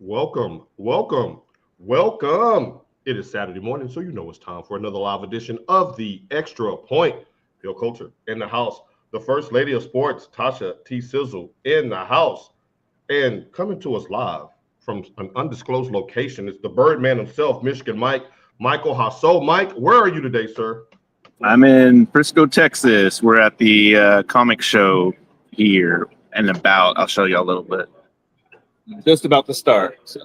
Welcome, welcome, welcome. It is Saturday morning, so you know it's time for another live edition of the Extra Point. Bill Coulter in the house. The First Lady of Sports, Tasha T. Sizzle, in the house. And coming to us live from an undisclosed location is the Birdman himself, Michigan Michael Hasso. Mike, where are you today, sir? I'm in Frisco, Texas. We're at the comic show here and about. I'll show you a little bit. Just about to start. So.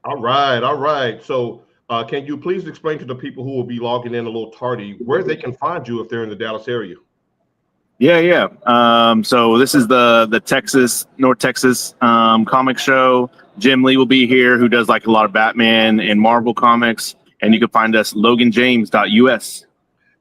All right. So can you please explain to the people who will be logging in a little tardy where they can find you if they're in the Dallas area? Yeah. So this is the Texas, North Texas comic show. Jim Lee will be here, who does like a lot of Batman and Marvel comics. And you can find us loganjames.us.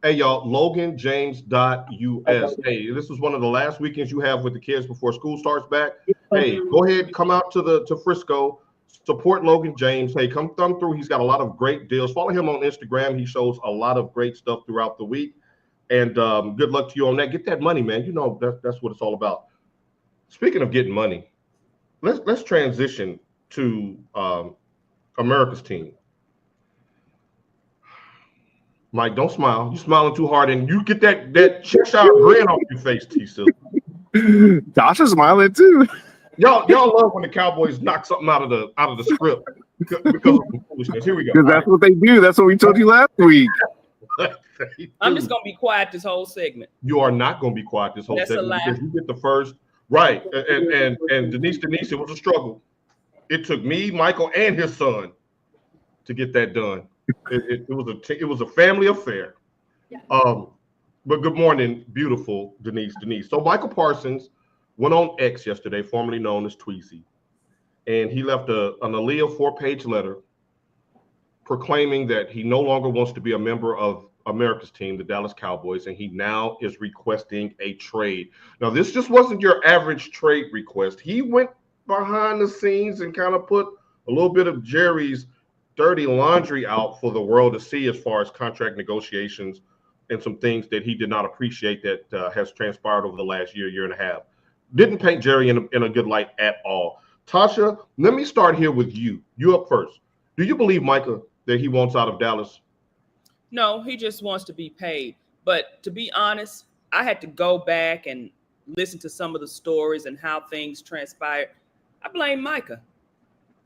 Hey, y'all, loganjames.us. Hey, this is one of the last weekends you have with the kids before school starts back. Hey, go ahead, come out to Frisco, support Logan James. Hey, come thumb through. He's got a lot of great deals. Follow him on Instagram. He shows a lot of great stuff throughout the week. And good luck to you on that. Get that money, man. You know, that's what it's all about. Speaking of getting money, let's transition to America's team. Mike, don't smile. You're smiling too hard, and you get that Cheshire grin off your face, T-Sil. Tasha's smiling too. Y'all love when the Cowboys knock something out of the script because of foolishness. Here we go. Because that's what they do. That's what we told you last week. I'm just gonna be quiet this whole segment. You are not gonna be quiet this whole segment because you get the first right. And Denise, it was a struggle. It took me, Michael, and his son to get that done. It was a family affair. Yeah. But good morning, beautiful Denise. So Micah Parsons went on X yesterday, formerly known as Tweezy, and he left an Aaliyah 4-page letter proclaiming that he no longer wants to be a member of America's team, the Dallas Cowboys, and he now is requesting a trade. Now, this just wasn't your average trade request. He went behind the scenes and kind of put a little bit of Jerry's dirty laundry out for the world to see as far as contract negotiations and some things that he did not appreciate that has transpired over the last year and a half. Didn't paint Jerry in a good light at all. Tasha, let me start here with you. You up first. Do you believe, Micah, that he wants out of Dallas? No, he just wants to be paid. But to be honest, I had to go back and listen to some of the stories and how things transpired. I blame Micah.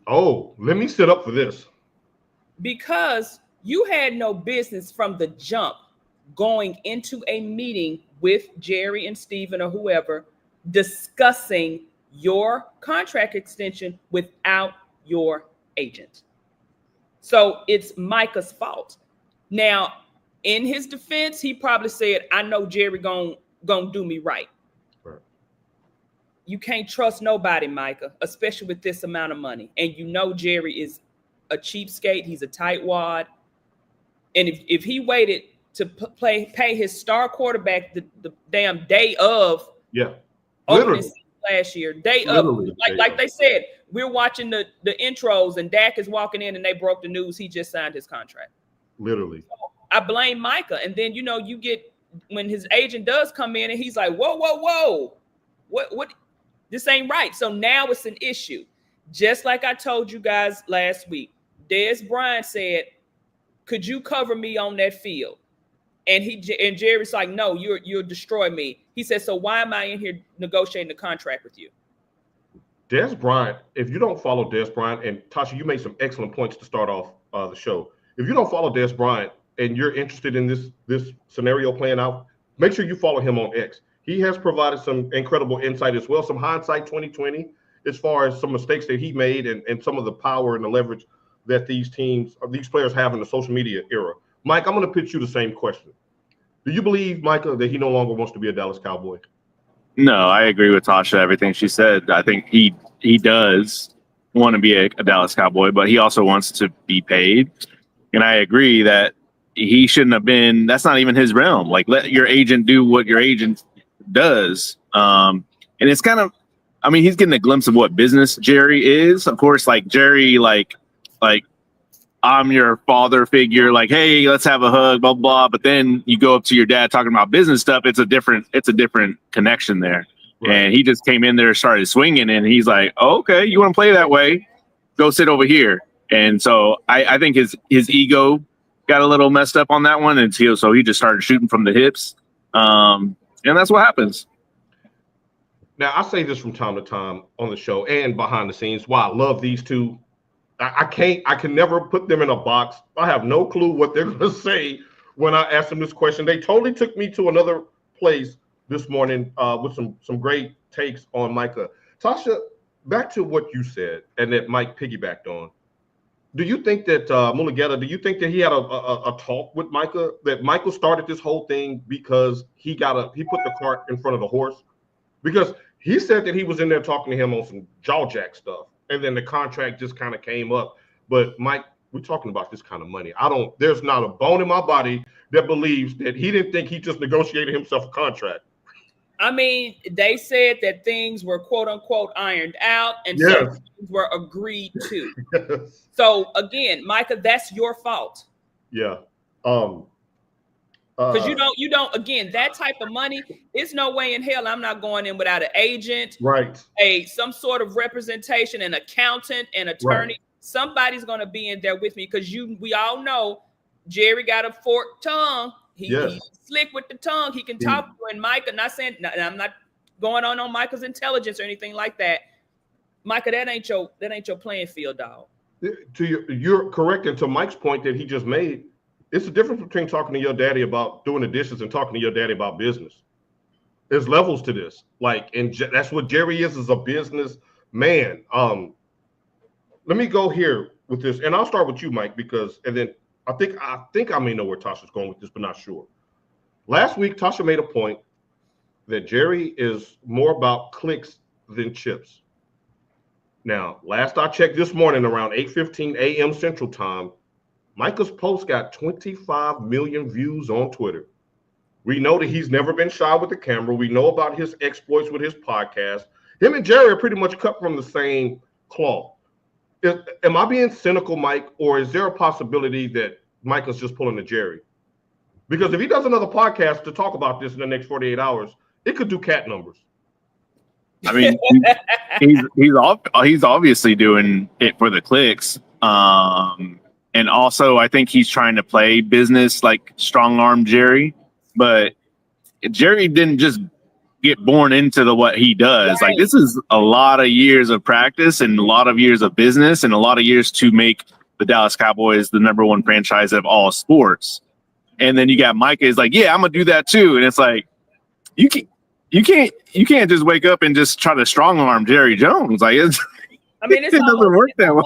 Oh, let me sit up for this. Because you had no business from the jump going into a meeting with Jerry and Steven or whoever discussing your contract extension without your agent. So it's Micah's fault. Now, in his defense, he probably said, I know Jerry gonna do me right. You can't trust nobody, Micah, especially with this amount of money. And you know Jerry is a cheapskate. He's a tightwad. And if he waited to pay his star quarterback the damn day of opening last year, like they said, we're watching the intros and Dak is walking in and they broke the news he just signed his contract. Literally. So I blame Micah. And then, you get when his agent does come in and he's like, whoa. What? This ain't right. So now it's an issue. Just like I told you guys last week, Dez Bryant said, could you cover me on that field? And Jerry's like, no, you'll destroy me. He said, so why am I in here negotiating the contract with you? Dez Bryant, if you don't follow Dez Bryant, and Tasha, you made some excellent points to start off the show. If you don't follow Dez Bryant and you're interested in this scenario playing out, make sure you follow him on X. He has provided some incredible insight as well, some hindsight 2020, as far as some mistakes that he made and some of the power and the leverage that these players have in the social media era. Mike, I'm going to pitch you the same question. Do you believe, Micah, that he no longer wants to be a Dallas Cowboy? No, I agree with Tasha, everything she said. I think he does want to be a Dallas Cowboy, but he also wants to be paid. And I agree that he shouldn't have been – that's not even his realm. Like, let your agent do what your agent does. And it's kind of – I mean, he's getting a glimpse of what business Jerry is. Of course, like Jerry, like I'm your father figure, like, hey, let's have a hug, blah, blah. But then you go up to your dad talking about business stuff. It's a different connection there. Right. And he just came in there, started swinging, and he's like, oh, okay, you want to play that way? go sit over here. And so I think his ego got a little messed up on that one, and so he just started shooting from the hips. And that's what happens. Now, I say this from time to time on the show and behind the scenes. Why I love these two. I can never put them in a box. I have no clue what they're going to say when I ask them this question. They totally took me to another place this morning with some great takes on Micah. Tasha, back to what you said and that Mike piggybacked on. Do you think that Mulugeta, do you think that he had a talk with Micah, that Michael started this whole thing because he put the cart in front of the horse? Because he said that he was in there talking to him on some jaw jack stuff, and then the contract just kind of came up. But Mike, we're talking about this kind of money. There's not a bone in my body that believes that he didn't think he just negotiated himself a contract. I mean, they said that things were quote unquote ironed out and yes. some things were agreed to. Yes. So again, Micah, that's your fault. Yeah. Because you don't again, that type of money, it's no way in hell I'm not going in without an agent, right? Some sort of representation, an accountant, an attorney. Right. Somebody's going to be in there with me because we all know Jerry got a forked tongue. He's slick with the tongue. He can talk to you. And Micah, not saying I'm not going on Micah's intelligence or anything like that. Micah, that ain't your playing field, dog. You're correct. And to Mike's point that he just made, it's the difference between talking to your daddy about doing the dishes and talking to your daddy about business. There's levels to this. And that's what Jerry is a business man. Let me go here with this, and I'll start with you, Mike, and then I think I may know where Tasha's going with this, but not sure. Last week, Tasha made a point that Jerry is more about clicks than chips. Now, last I checked this morning around 8:15 a.m. Central Time, Micah's post got 25 million views on Twitter. We know that he's never been shy with the camera. We know about his exploits with his podcast. Him and Jerry are pretty much cut from the same cloth. Am I being cynical, Mike, or is there a possibility that Micah's just pulling a Jerry? Because if he does another podcast to talk about this in the next 48 hours, it could do cat numbers. I mean, he's obviously doing it for the clicks. And also, I think he's trying to play business like strong-arm Jerry. But Jerry didn't just get born into what he does. Right. Like, this is a lot of years of practice and a lot of years of business and a lot of years to make the Dallas Cowboys the number one franchise of all sports. And then you got Micah is like, yeah, I'm gonna do that too. And it's like, you can't just wake up and just try to strong arm Jerry Jones. Like, it doesn't work that way.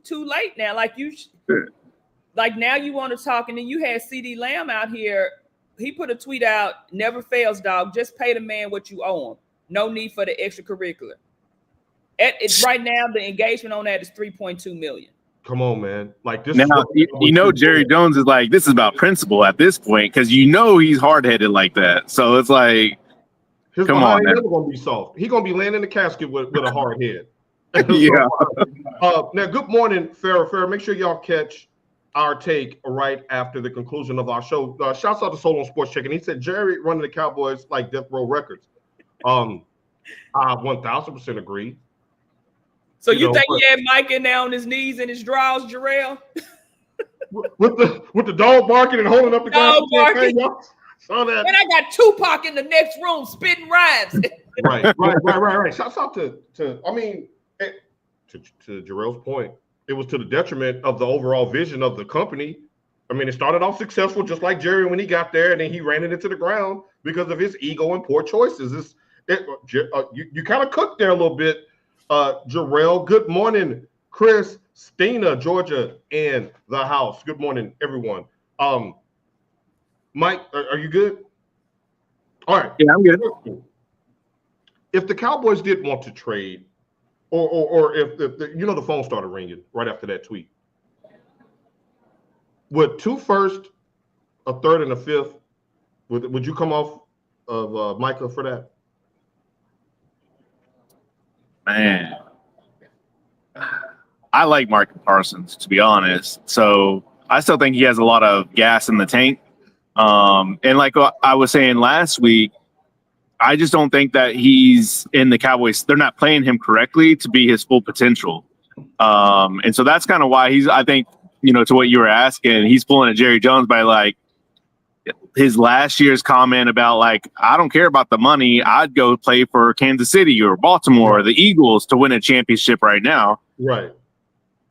Too late now. Like now you want to talk, and then you had CD Lamb out here. He put a tweet out, never fails, dog. Just pay the man what you owe him. No need for the extracurricular. Right now, the engagement on that is 3.2 million. Come on, man. Like this. Now, Jerry Jones is like, this is about principle at this point, because he's hard-headed like that. So it's like, his come on, man. Never gonna be soft. He's gonna be laying in the casket with a hard head. Yeah. Now, good morning, Farrah. Make sure y'all catch our take right after the conclusion of our show. Shouts out to Soul on Sports Check, and he said Jerry running the Cowboys like Death Row Records. I 1000% agree. So you think he had Mike in there on his knees and his drawers, Jarrell? with the dog barking and holding up the dog barking. Saw that. And I got Tupac in the next room spitting rhymes. Right. Shouts out to Jarrell's point. It was to the detriment of the overall vision of the company. I mean, it started off successful, just like Jerry when he got there, and then he ran it into the ground because of his ego and poor choices. You kind of cooked there a little bit. Jarrell, good morning, Chris, Stina, Georgia, and the house. Good morning, everyone. Mike, are you good? All right. Yeah, I'm good. If the Cowboys did want to trade, or if the phone started ringing right after that tweet, would 2 firsts, a third, and a fifth, would you come off of Micah for that? Man, I like Micah Parsons, to be honest. So I still think he has a lot of gas in the tank. And like I was saying last week, I just don't think that he's in the Cowboys. They're not playing him correctly to be his full potential. And so that's kind of why I think, to what you were asking, he's pulling at Jerry Jones by like his last year's comment about like, I don't care about the money. I'd go play for Kansas City or Baltimore or the Eagles to win a championship right now. Right.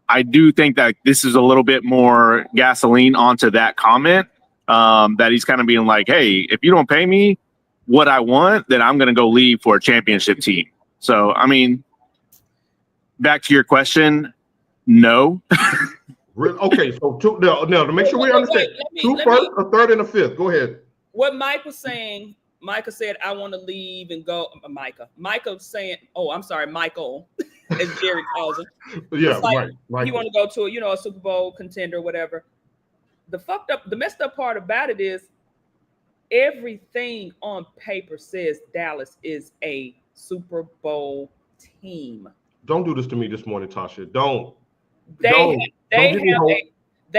I do think that this is a little bit more gasoline onto that comment, that he's kind of being like, hey, if you don't pay me what I want, then I'm going to go leave for a championship team. So, I mean, back to your question, no. Okay, so now to make sure we understand, two first, a third, and a fifth. Go ahead. What Mike was saying, Micah said, I want to leave and go. Micah saying, oh, I'm sorry, Michael, as Jerry calls him. Yeah, like, right. He want to go to a Super Bowl contender, the messed up part about it is everything on paper says Dallas is a Super Bowl team. Don't do this to me this morning, Tasha. Don't. They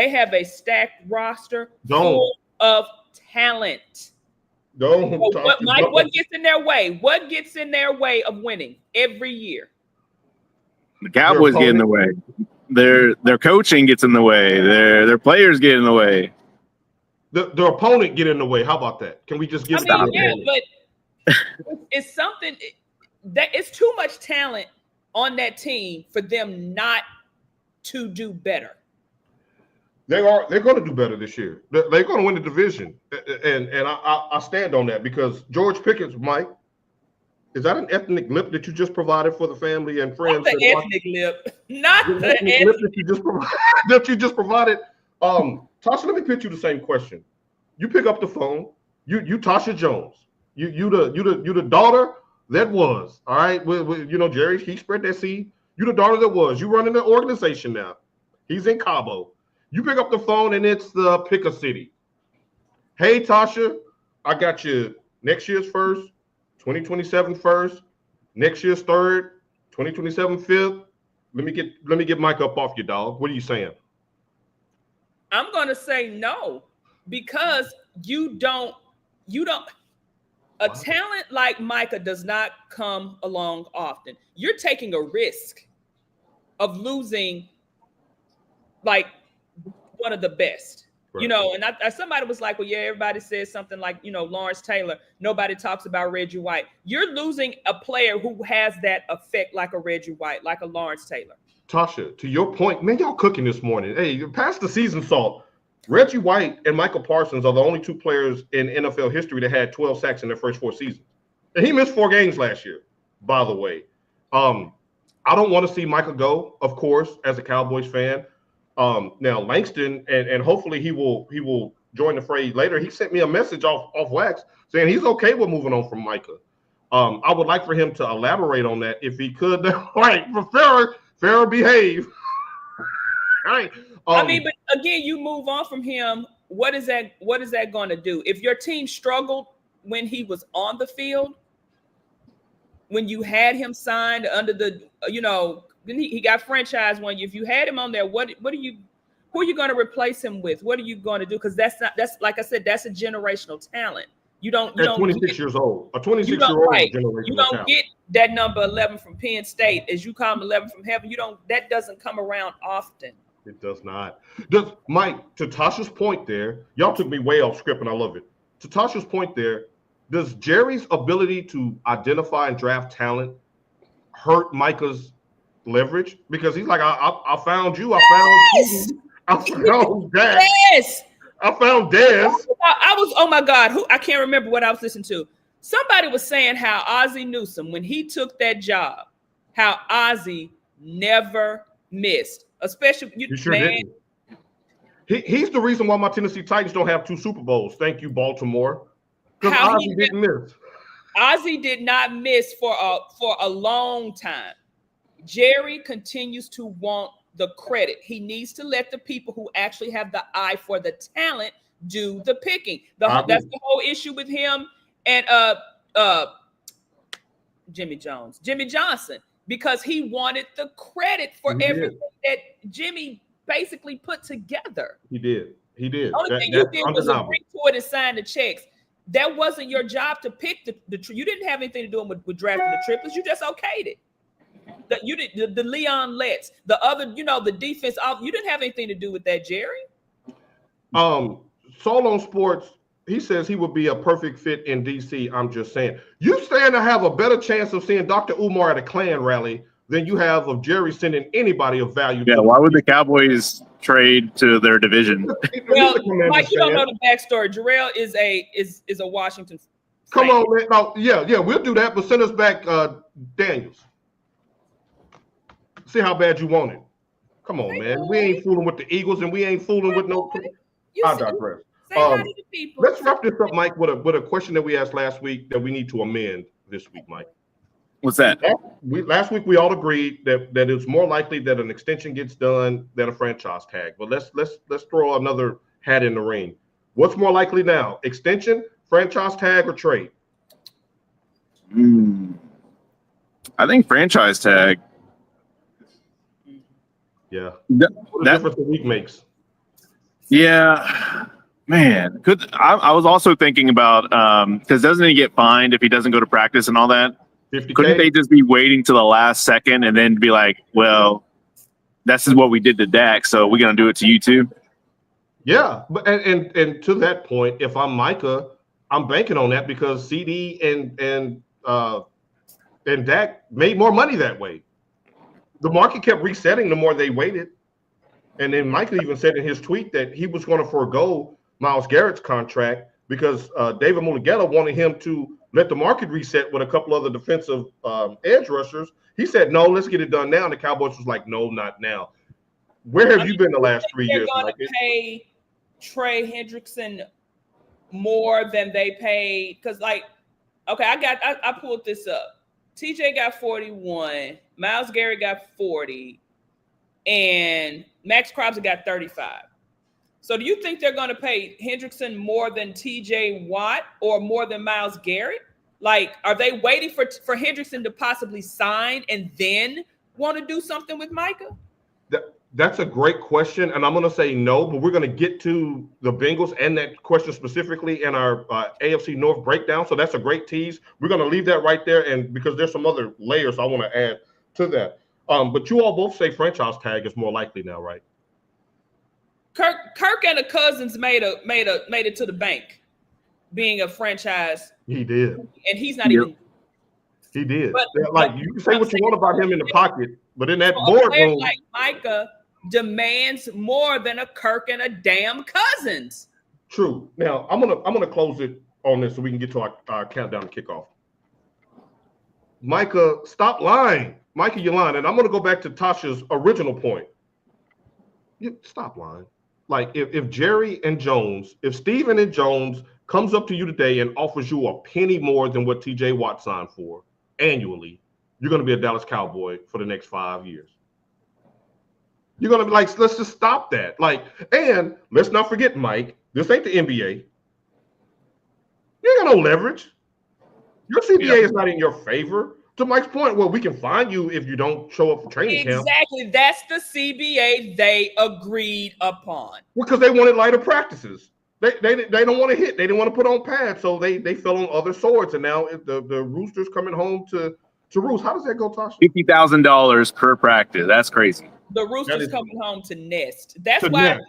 have a stacked roster full of talent. Don't. So what gets in their way? What gets in their way of winning every year? The Cowboys get in the way. Their coaching gets in the way. Their players get in the way. The opponent get in the way. How about that? Can we just get but it's something that it's too much talent on that team for them not to do better. They're going to do better this year. They're going to win the division, and I stand on that because George Pickens, Mike, is that an ethnic lip that you just provided for the family and friends? Not the ethnic lip, not the ethnic lip that you just provided. Tasha, let me pitch you the same question. You pick up the phone. You Tasha Jones. You the daughter that was. All right. Jerry, he spread that seed. You the daughter that was. You running the organization now. He's in Cabo. You pick up the phone and it's the pick a city. Hey, Tasha, I got you next year's first, 2027 first, next year's third, 2027 fifth. Let me get Mike up off your dog. What are you saying? I'm gonna say no, because you don't a talent like Micah does not come along often. You're taking a risk of losing like one of the best, right. And somebody was like, well, yeah, everybody says something like, Lawrence Taylor, nobody talks about Reggie White. You're losing a player who has that effect like a Reggie White, like a Lawrence Taylor. Tasha, to your point, man, y'all cooking this morning. Hey, pass the season salt. Reggie White and Micah Parsons are the only two players in NFL history that had 12 sacks in their first 4 seasons. And he missed 4 games last year, by the way. I don't want to see Micah go, of course, as a Cowboys fan. Now Langston, and hopefully he will join the fray later. He sent me a message off Wax saying he's okay with moving on from Micah. I would like for him to elaborate on that if he could. Right, for Farrah behave. Right. But again, you move on from him. What is that going to do? If your team struggled when he was on the field, when you had him signed under the, then he got franchise one year. If you had him on there, who are you going to replace him with? What are you going to do? Because that's like I said, that's a generational talent. You don't 26 years old. A 26-year-old right. generational You don't talent. get that number 11 from Penn State, as you call him 11 from heaven. That doesn't come around often. It does not. Mike, to Tasha's point there, y'all took me way off script and I love it. To Tasha's point there, does Jerry's ability to identify and draft talent hurt Micah's leverage? Because he's like, I found you. I found Dak. Yes. I found Dez. Oh my God, I can't remember what I was listening to. Somebody was saying how Ozzie Newsome, when he took that job, how Ozzie never missed. Especially you sure didn't. He's the reason why my Tennessee Titans don't have 2 Super Bowls. Thank you, Baltimore. Because Ozzie didn't miss. Ozzie did not miss for a long time. Jerry continues to want the credit. He needs to let the people who actually have the eye for the talent do the picking. That's the whole issue with him and Jimmy Johnson, because he wanted the credit for everything that Jimmy basically put together. He did. The only thing you did was agree to it and sign the checks. That wasn't your job to pick the you didn't have anything to do with drafting the triplets. You just okayed it. the Leon Letts, the other, the defense. You didn't have anything to do with that, Jerry. Soul on Sports, he says he would be a perfect fit in DC. I'm just saying. You stand to have a better chance of seeing Dr. Umar at a Klan rally than you have of Jerry sending anybody of value. Yeah, why would the Cowboys trade to their division? Well, Mike, you don't know the backstory. Jarrell is a Washington fan. Come on, man. No, yeah, we'll do that, but send us back Daniels. See how bad you want it. Come on, man. We ain't fooling with the Eagles, and we ain't fooling with no. I digress. Let's wrap this up, Mike, with a question that we asked last week that we need to amend this week, Mike. What's that? Last week we all agreed that it's more likely that an extension gets done than a franchise tag. But let's throw another hat in the ring. What's more likely now? Extension, franchise tag, or trade? I think franchise tag. Yeah. What a difference a week makes. Yeah. Man, I was also thinking about because doesn't he get fined if he doesn't go to practice and all that? 50K? Couldn't they just be waiting till the last second and then be like, well, this is what we did to Dak, so we're gonna do it to you too? Yeah, but and to that point, if I'm Micah, I'm banking on that because CD and Dak made more money that way. The market kept resetting the more they waited. And then Micah even said in his tweet that he was going to forego Myles Garrett's contract because David Mulugeta wanted him to let the market reset with a couple other defensive edge rushers. He said, no, let's get it done now. And the Cowboys was like, no, not now. Where have you been the last 3 years? They're going to pay Trey Hendrickson more than they paid. Because, I pulled this up. TJ got 41. Myles Garrett got 40. And Max Crosby got 35. So do you think they're going to pay Hendrickson more than TJ Watt or more than Myles Garrett? Are they waiting for Hendrickson to possibly sign and then want to do something with Micah? That's a great question, and I'm going to say no, but we're going to get to the Bengals and that question specifically in our AFC North breakdown, so that's a great tease. We're going to leave that right there, and because there's some other layers I want to add to that. But you all both say franchise tag is more likely now, right? Kirk and the Cousins made it to the bank, being a franchise. He did, and he's not even. He did. But you can say what you want about him in the pocket, but in that boardroom, like Micah demands more than a Kirk and a damn Cousins. True. Now I'm gonna close it on this so we can get to our countdown to kickoff. Micah, stop lying. Micah, you're lying. And I'm going to go back to Tasha's original point. Stop lying. If Jerry and Jones, if Steven and Jones comes up to you today and offers you a penny more than what TJ Watt signed for annually, you're going to be a Dallas Cowboy for the next 5 years. You're going to be like, let's just stop that. And let's not forget, Mike, this ain't the NBA. You ain't got no leverage. Your CBA is not in your favor. To Mike's point, well, we can fine you if you don't show up for training camp. Exactly. That's the CBA they agreed upon. Because they wanted lighter practices. They don't want to hit. They didn't want to put on pads, so they fell on other swords. And now the Roosters coming home to roost. How does that go, Tasha? $50,000 per practice. That's crazy. The Roosters coming home to nest. That's why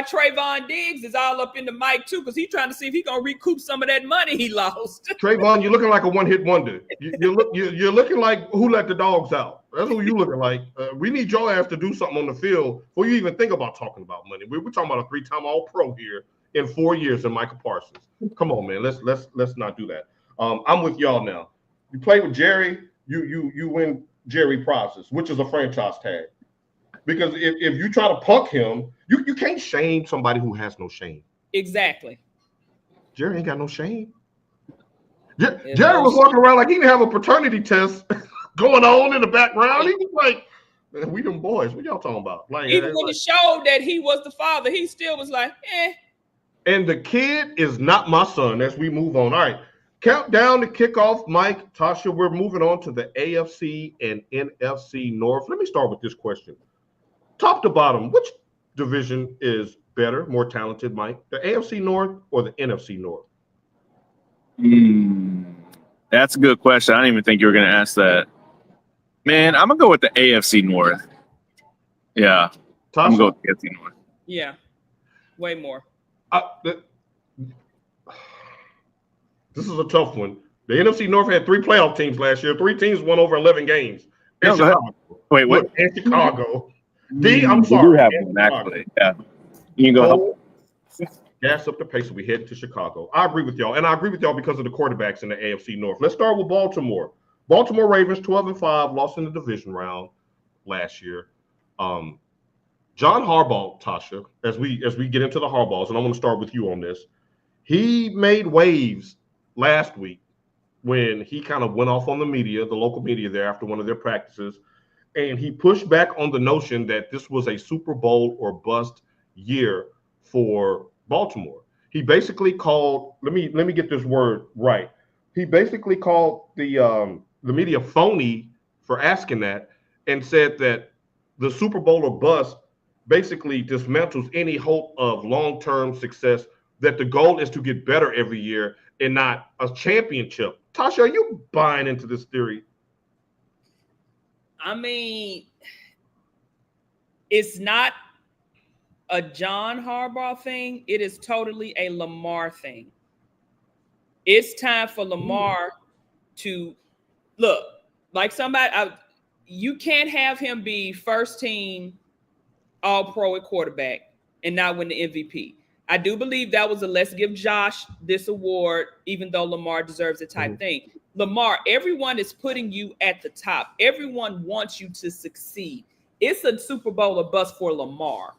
Trayvon Diggs is all up in the mic too, because he's trying to see if he's gonna recoup some of that money he lost. Trayvon, you're looking like a one-hit wonder. You're looking like who let the dogs out. That's who you looking like. We need your ass to do something on the field before you even think about talking about money. We're talking about a 3-time All-Pro here in 4 years in Micah Parsons. Come on, man. Let's not do that. I'm with y'all now. You play with Jerry, you win Jerry prizes, which is a franchise tag. Because if you try to punk him, you can't shame somebody who has no shame. Exactly. Jerry ain't got no shame. Jerry was walking around like he didn't have a paternity test going on in the background. He was like, man, we them boys. What y'all talking about? Even when it showed that he was the father, he still was like, eh. And the kid is not my son as we move on. All right. Countdown to kickoff, Mike, Tasha. We're moving on to the AFC and NFC North. Let me start with this question. Top to bottom, which division is better, more talented, Mike? The AFC North or the NFC North? That's a good question. I didn't even think you were going to ask that. Man, I'm gonna go with the AFC North. Yeah, Tasha? I'm gonna go with the AFC North. Yeah, way more. This is a tough one. The NFC North had 3 playoff teams last year. 3 teams won over 11 games. No, go ahead. Wait, what? In Chicago. I'm We sorry. do have one, actually. Yeah. You can go help. Gas up the pace and we head to Chicago. I agree with y'all. And I agree with y'all because of the quarterbacks in the AFC North. Let's start with Baltimore. Baltimore Ravens, 12-5, lost in the division round last year. John Harbaugh, Tasha, as we get into the Harbaughs, and I want to start with you on this. He made waves last week when he kind of went off on the media, the local media there after one of their practices, and he pushed back on the notion that this was a Super Bowl or bust year for Baltimore. He basically called, let me get this word right. He basically called the media phony for asking that and said that the Super Bowl or bust basically dismantles any hope of long-term success, that the goal is to get better every year and not a championship. Tasha, are you buying into this theory? I mean, it's not a John Harbaugh thing. It is totally a Lamar thing. It's time for Lamar to look like somebody. You can't have him be first team All-Pro at quarterback and not win the MVP. I do believe that was a let's give Josh this award, even though Lamar deserves it type thing. Lamar, everyone is putting you at the top. Everyone wants you to succeed. It's a Super Bowl or bust for Lamar.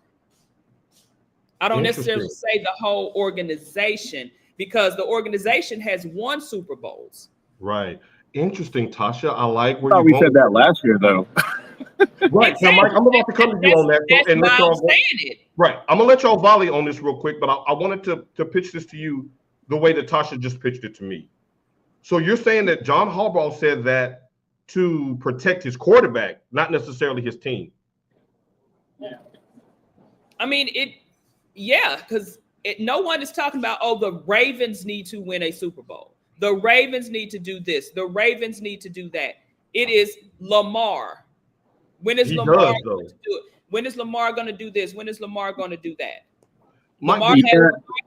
I don't necessarily say the whole organization, because the organization has won Super Bowls. Right. Interesting, Tasha. I like where I thought we said that last year, though. Right. Exactly. Now, Mike, I'm about to come to you on that. And let y'all saying it. Right. I'm going to let y'all volley on this real quick, but I wanted to pitch this to you the way that Tasha just pitched it to me. So you're saying that John Harbaugh said that to protect his quarterback, not necessarily his team. Yeah. I mean, because no one is talking about, the Ravens need to win a Super Bowl. The Ravens need to do this. The Ravens need to do that. It is Lamar. When is Lamar going to do it? When is Lamar going to do this? When is Lamar going to do that? Lamar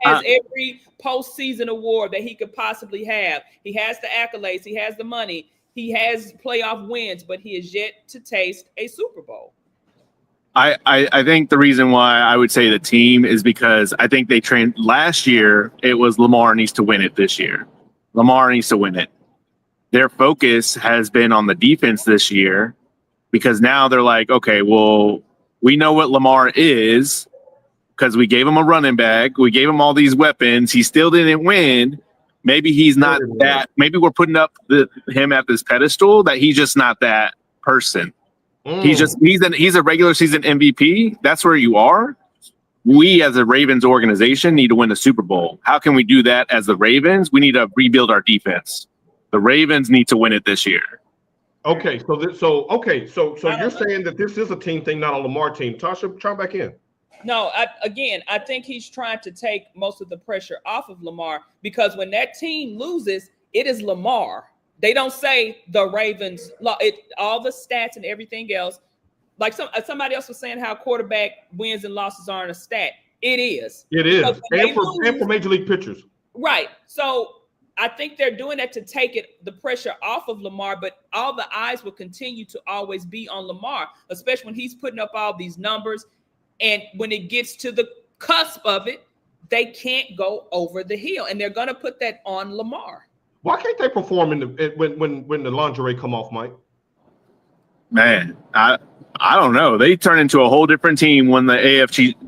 has every postseason award that he could possibly have. He has the accolades. He has the money. He has playoff wins, but he is yet to taste a Super Bowl. I think the reason why I would say the team is because I think they trained last year. It was Lamar needs to win it this year. Lamar needs to win it. Their focus has been on the defense this year, because now they're like, okay, well, we know what Lamar is because we gave him a running back. We gave him all these weapons. He still didn't win. Maybe he's not that. Maybe we're putting up him at this pedestal that he's just not that person. He's a regular season MVP. That's where you are. We as a Ravens organization need to win the Super Bowl. How can we do that as the Ravens? We need to rebuild our defense. The Ravens need to win it this year. Okay, so you're saying that this is a team thing, not a Lamar team. Tasha, chime back in. No, I think he's trying to take most of the pressure off of Lamar, because when that team loses, it is Lamar. They don't say the Ravens, all the stats and everything else. Like somebody else was saying how quarterback wins and losses aren't a stat. It is. It is. And for Major League pitchers. Right. So I think they're doing that to take the pressure off of Lamar, but all the eyes will continue to always be on Lamar, especially when he's putting up all these numbers. And when it gets to the cusp of it, they can't go over the hill, and they're going to put that on Lamar. Why can't they perform when the lingerie come off, Mike? Man, I don't know. They turn into a whole different team when the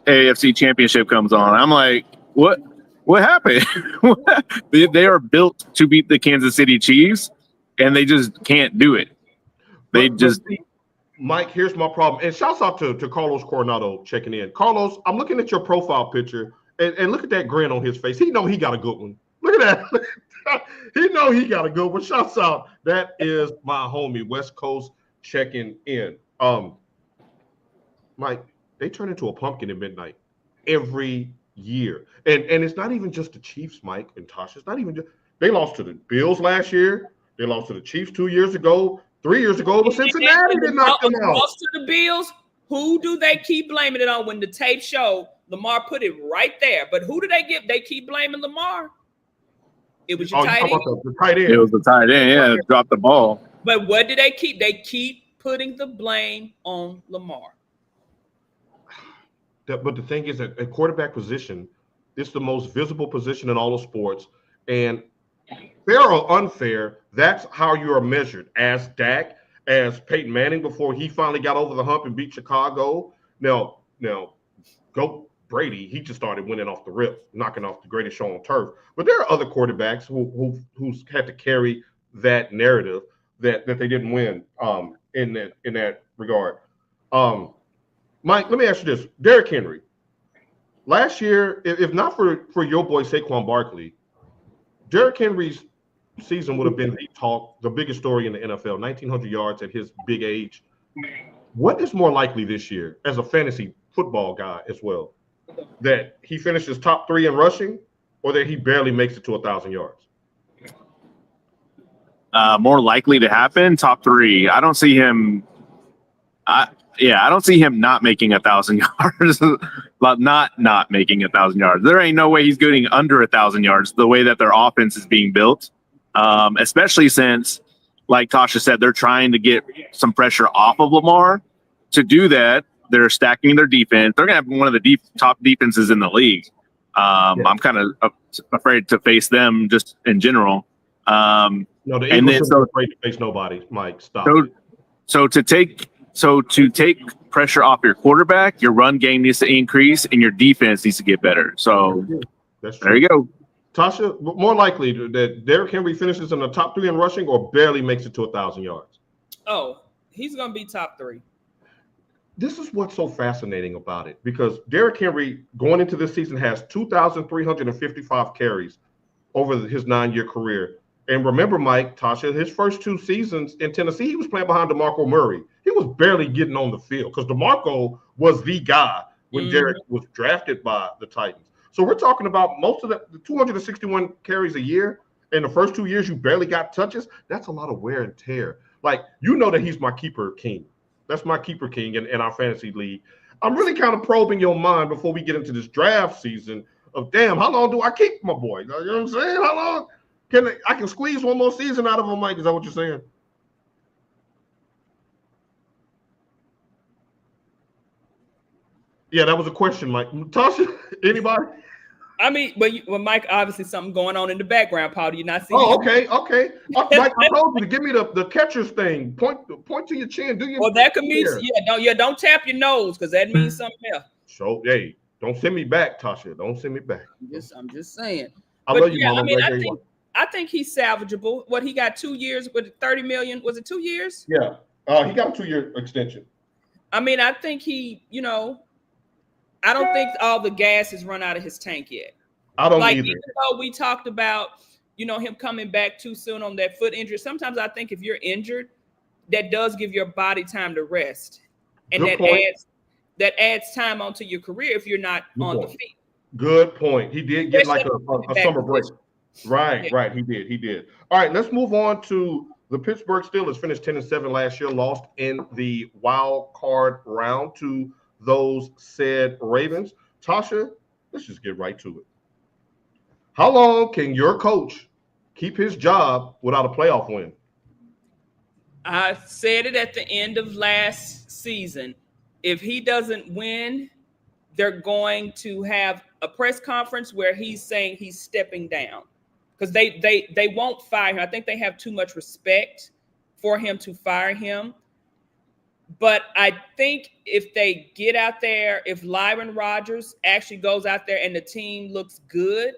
AFC Championship comes on. I'm like, what happened? They are built to beat the Kansas City Chiefs, and they just can't do it. Mike, here's my problem. And shouts out to Carlos Coronado checking in. Carlos, I'm looking at your profile picture, and look at that grin on his face. He know he got a good one. Look at that. He know he got a good one. Shouts out. That is my homie, West Coast, checking in. Mike, they turn into a pumpkin at midnight every year. And it's not even just the Chiefs, Mike and Tasha. It's not even just – they lost to the Bills last year. They lost to the Chiefs 2 years ago. 3 years ago, it was Cincinnati that knocked them out. Lost to the Bills. Who do they keep blaming it on when the tape showed Lamar put it right there? But who do they give? They keep blaming Lamar. It was your tight end. The tight end. It was the tight end. Yeah, dropped the ball. But what do they keep? They keep putting the blame on Lamar. But the thing is that a quarterback position is the most visible position in all of sports. And fair or unfair, that's how you are measured. As Dak, as Peyton Manning before he finally got over the hump and beat Chicago. Now, go Brady. He just started winning off the rip, knocking off the greatest show on turf. But there are other quarterbacks who's had to carry that narrative that they didn't win in that regard. Mike, let me ask you this. Derrick Henry. Last year, if not for your boy Saquon Barkley, Derrick Henry's season would have been the biggest story in the NFL, 1,900 yards at his big age. What is more likely this year, as a fantasy football guy as well, that he finishes top 3 in rushing or that he barely makes it to 1,000 yards? More likely to happen, top 3. I don't see him. I don't see him not making 1,000 yards. not making 1,000 yards. There ain't no way he's getting under 1,000 yards. The way that their offense is being built, especially since, like Tasha said, they're trying to get some pressure off of Lamar. To do that, they're stacking their defense. They're gonna have one of the top defenses in the league. I'm kind of afraid to face them just in general. No, the Eagles are afraid to face nobody. Mike, stop. So to take pressure off your quarterback, your run game needs to increase and your defense needs to get better. So that's true. There you go. Tasha, more likely that Derrick Henry finishes in the top 3 in rushing or barely makes it to 1,000 yards? Oh, he's going to be top 3. This is what's so fascinating about it, because Derrick Henry going into this season has 2,355 carries over his 9-year career. And remember, Mike, Tasha, his first 2 seasons in Tennessee, he was playing behind DeMarco Murray. He was barely getting on the field because DeMarco was the guy when Derrick was drafted by the Titans. So we're talking about most of the 261 carries a year. In the first 2 years, you barely got touches. That's a lot of wear and tear. Like, you know that he's my keeper king. That's my keeper king in our fantasy league. I'm really kind of probing your mind before we get into this draft season of, damn, how long do I keep my boy? You know what I'm saying? How long? I can squeeze one more season out of him, Mike? Is that what you're saying? Yeah, that was a question, Mike. Tasha, anybody? I mean, well, Mike, obviously something going on in the background, Paul. Do you not see? Oh, okay. Mike, I told you to give me the catcher's thing. Point to your chin. Well, that could mean, don't tap your nose because that means something else. So, hey, don't send me back, Tasha. Don't send me back. I'm just saying. I love you, Mama. I think he's salvageable. What, he got 2 years with 30 million? Was it 2 years? Yeah. He got a 2-year extension. I mean, I think I don't think all the gas has run out of his tank yet. I don't either. Even though we talked about, him coming back too soon on that foot injury, sometimes I think if you're injured, that does give your body time to rest. And that adds time onto your career if you're not on the field. Good point. He did get like a summer break. Right. He did. All right, let's move on to the Pittsburgh Steelers. Finished 10-7 last year, lost in the wild card round to those said Ravens. Tasha, let's just get right to it. How long can your coach keep his job without a playoff win? I said it at the end of last season. If he doesn't win, they're going to have a press conference where he's saying he's stepping down. Because they won't fire him. I think they have too much respect for him to fire him. But I think if they get out there, if Lyron Rodgers actually goes out there and the team looks good,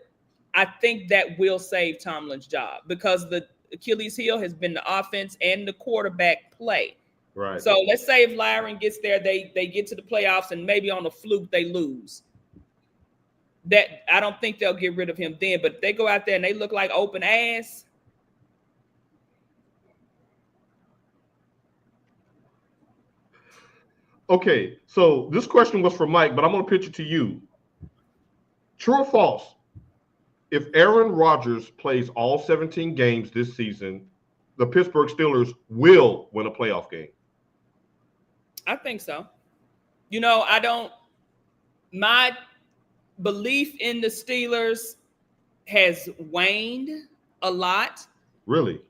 I think that will save Tomlin's job because the Achilles heel has been the offense and the quarterback play. Right. So let's say if Lyron gets there, they get to the playoffs and maybe on a fluke they lose. That I don't think they'll get rid of him then, but if they go out there and they look like open ass. Okay, so this question was for Mike, but I'm going to pitch it to you. True or false? If Aaron Rodgers plays all 17 games this season, the Pittsburgh Steelers will win a playoff game? I think so. My belief in the Steelers has waned a lot. Really?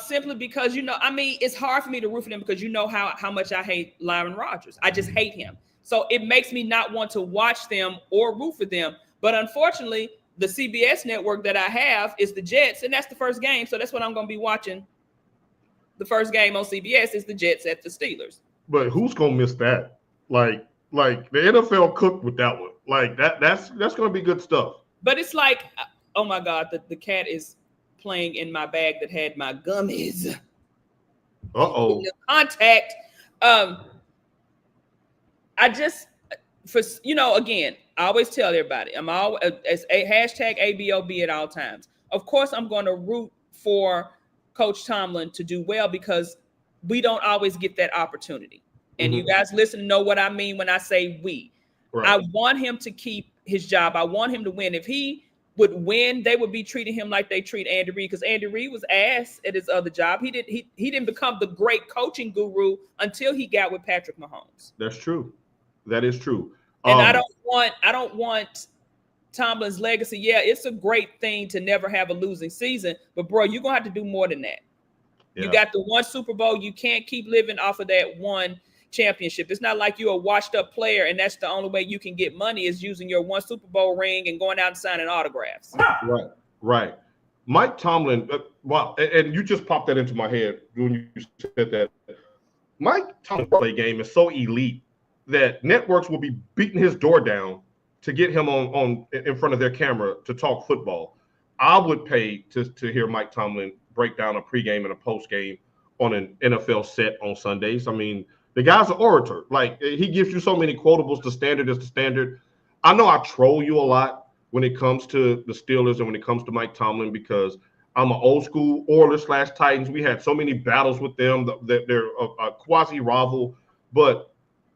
Simply because, it's hard for me to root for them because how much I hate Aaron Rodgers. I just hate him. So it makes me not want to watch them or root for them. But unfortunately, the CBS network that I have is the Jets, and that's the first game. So that's what I'm going to be watching. The first game on CBS is the Jets at the Steelers. But who's going to miss that? Like the NFL cooked with that one. Like that's going to be good stuff. But it's like, oh my God, the cat is playing in my bag that had my gummies. Uh-oh. Contact. I just, again, I always tell everybody, I'm always as a hashtag ABOB at all times. Of course, I'm going to root for Coach Tomlin to do well because we don't always get that opportunity. And you guys listen to know what I mean when I say we. Right. I want him to keep his job. I want him to win. If he would win, they would be treating him like they treat Andy Reid, because Andy Reid was ass at his other job. He didn't become the great coaching guru until he got with Patrick Mahomes. That's true. That is true. And I don't want Tomlin's legacy. Yeah, it's a great thing to never have a losing season, but bro, you're gonna have to do more than that. Yeah. You got the one Super Bowl. You can't keep living off of that one championship. It's not like you're a washed up player and that's the only way you can get money is using your one Super Bowl ring and going out and signing autographs. Right. Mike Tomlin, wow, and you just popped that into my head when you said that. Mike Tomlin's play game is so elite that networks will be beating his door down to get him on in front of their camera to talk football. I would pay to hear Mike Tomlin break down a pregame and a postgame on an NFL set on Sundays. I mean, the guy's an orator. Like, he gives you so many quotables. The standard is the standard. I know I troll you a lot when it comes to the Steelers and when it comes to Mike Tomlin because I'm an old school Oilers/Titans. We had so many battles with them. They're a quasi-rival. But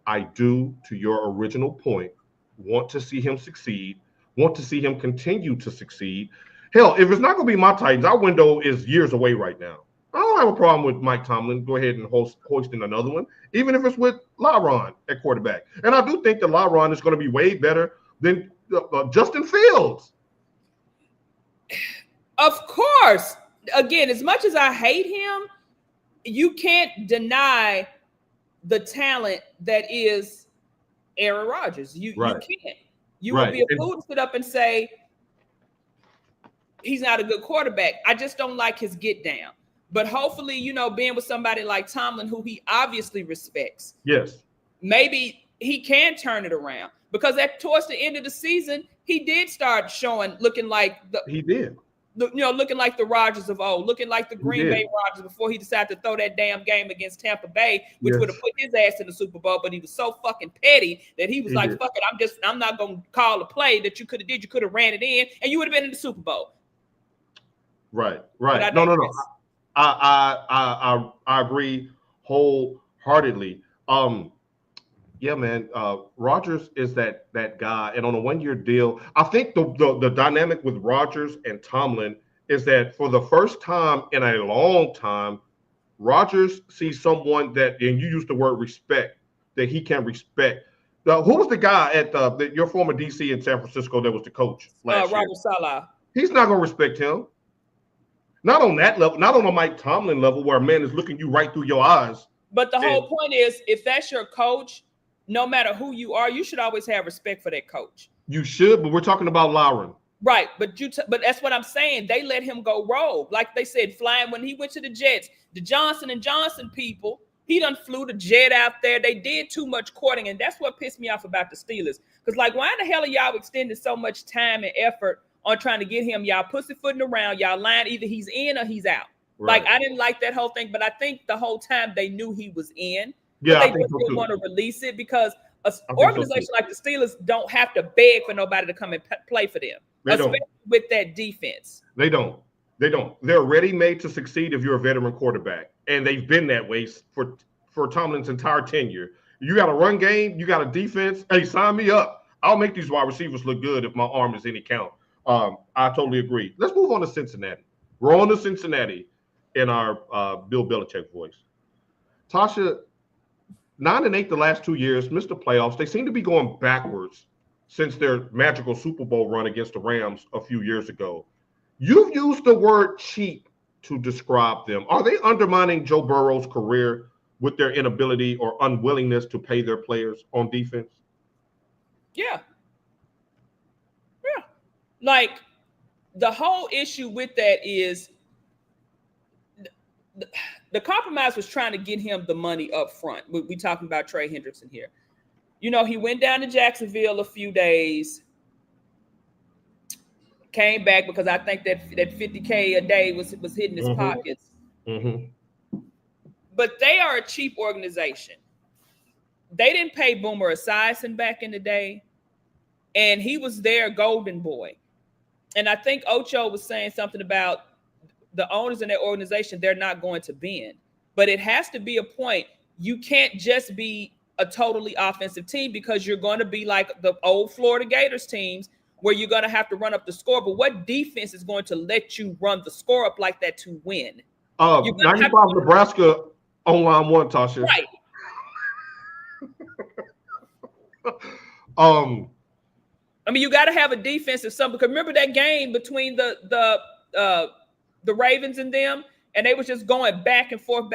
I do, to your original point, want to see him succeed, want to see him continue to succeed. Hell, if it's not going to be my Titans, our window is years away right now. I don't have a problem with Mike Tomlin. Go ahead and hoisting another one, even if it's with Laron at quarterback. And I do think that Laron is going to be way better than Justin Fields. Of course. Again, as much as I hate him, you can't deny the talent that is Aaron Rodgers. You can't. You would be a fool to sit up and say he's not a good quarterback. I just don't like his get down. But hopefully, being with somebody like Tomlin, who he obviously respects. Yes. Maybe he can turn it around because towards the end of the season, he did start looking like looking like the Rodgers of old, looking like the Green Bay Rodgers before he decided to throw that damn game against Tampa Bay, which would have put his ass in the Super Bowl. But he was so fucking petty that he was like, fuck it, I'm not going to call a play that you could have did. You could have ran it in and you would have been in the Super Bowl. Right. No. I agree wholeheartedly. Yeah, man. Rodgers is that guy, and on a 1-year deal, I think the dynamic with Rodgers and Tomlin is that for the first time in a long time, Rodgers sees someone that, and you used the word respect, that he can respect. Who was the guy at your former DC in San Francisco that was the coach last year? Robert Saleh. He's not going to respect him. Not on that level, not on a Mike Tomlin level where a man is looking you right through your eyes. But the whole point is, if that's your coach, no matter who you are, you should always have respect for that coach. You should, but we're talking about Lauren. Right, but but that's what I'm saying. They let him go rogue. Like they said, flying when he went to the Jets, the Johnson & Johnson people, he done flew the jet out there. They did too much courting, and that's what pissed me off about the Steelers. Because, like, why in the hell are y'all extending so much time and effort on trying to get him? Y'all pussyfooting around. Y'all lying. Either he's in or he's out. Right. Like, I didn't like that whole thing, but I think the whole time they knew he was in. Yeah, they just didn't want to release it because an organization like the Steelers don't have to beg for nobody to come and play for them, especially with that defense. They don't. They're ready made to succeed if you're a veteran quarterback, and they've been that way for Tomlin's entire tenure. You got a run game, you got a defense. Hey, sign me up. I'll make these wide receivers look good if my arm is any count. I totally agree. Let's move on to Cincinnati. We're on to Cincinnati. in our Bill Belichick voice. Tasha, 9-8 the last 2 years, missed the playoffs. They seem to be going backwards since their magical Super Bowl run against the Rams a few years ago. You've used the word cheap to describe them. Are they undermining Joe Burrow's career with their inability or unwillingness to pay their players on defense? Yeah. Like, the whole issue with that is the compromise was trying to get him the money up front. We talking about Trey Hendrickson here. You know, he went down to Jacksonville a few days, came back because I think that $50K a day was hitting his pockets. But they are a cheap organization. They didn't pay Boomer Esiason back in the day, and he was their golden boy. And I think Ocho was saying something about the owners in their organization, they're not going to bend. But it has to be a point. You can't just be a totally offensive team because you're going to be like the old Florida Gators teams where you're going to have to run up the score. But what defense is going to let you run the score up like that to win? 95 Nebraska on line one, Tasha. Right. I mean, you got to have a defensive something. Because remember that game between the Ravens and them, and they was just going back and forth,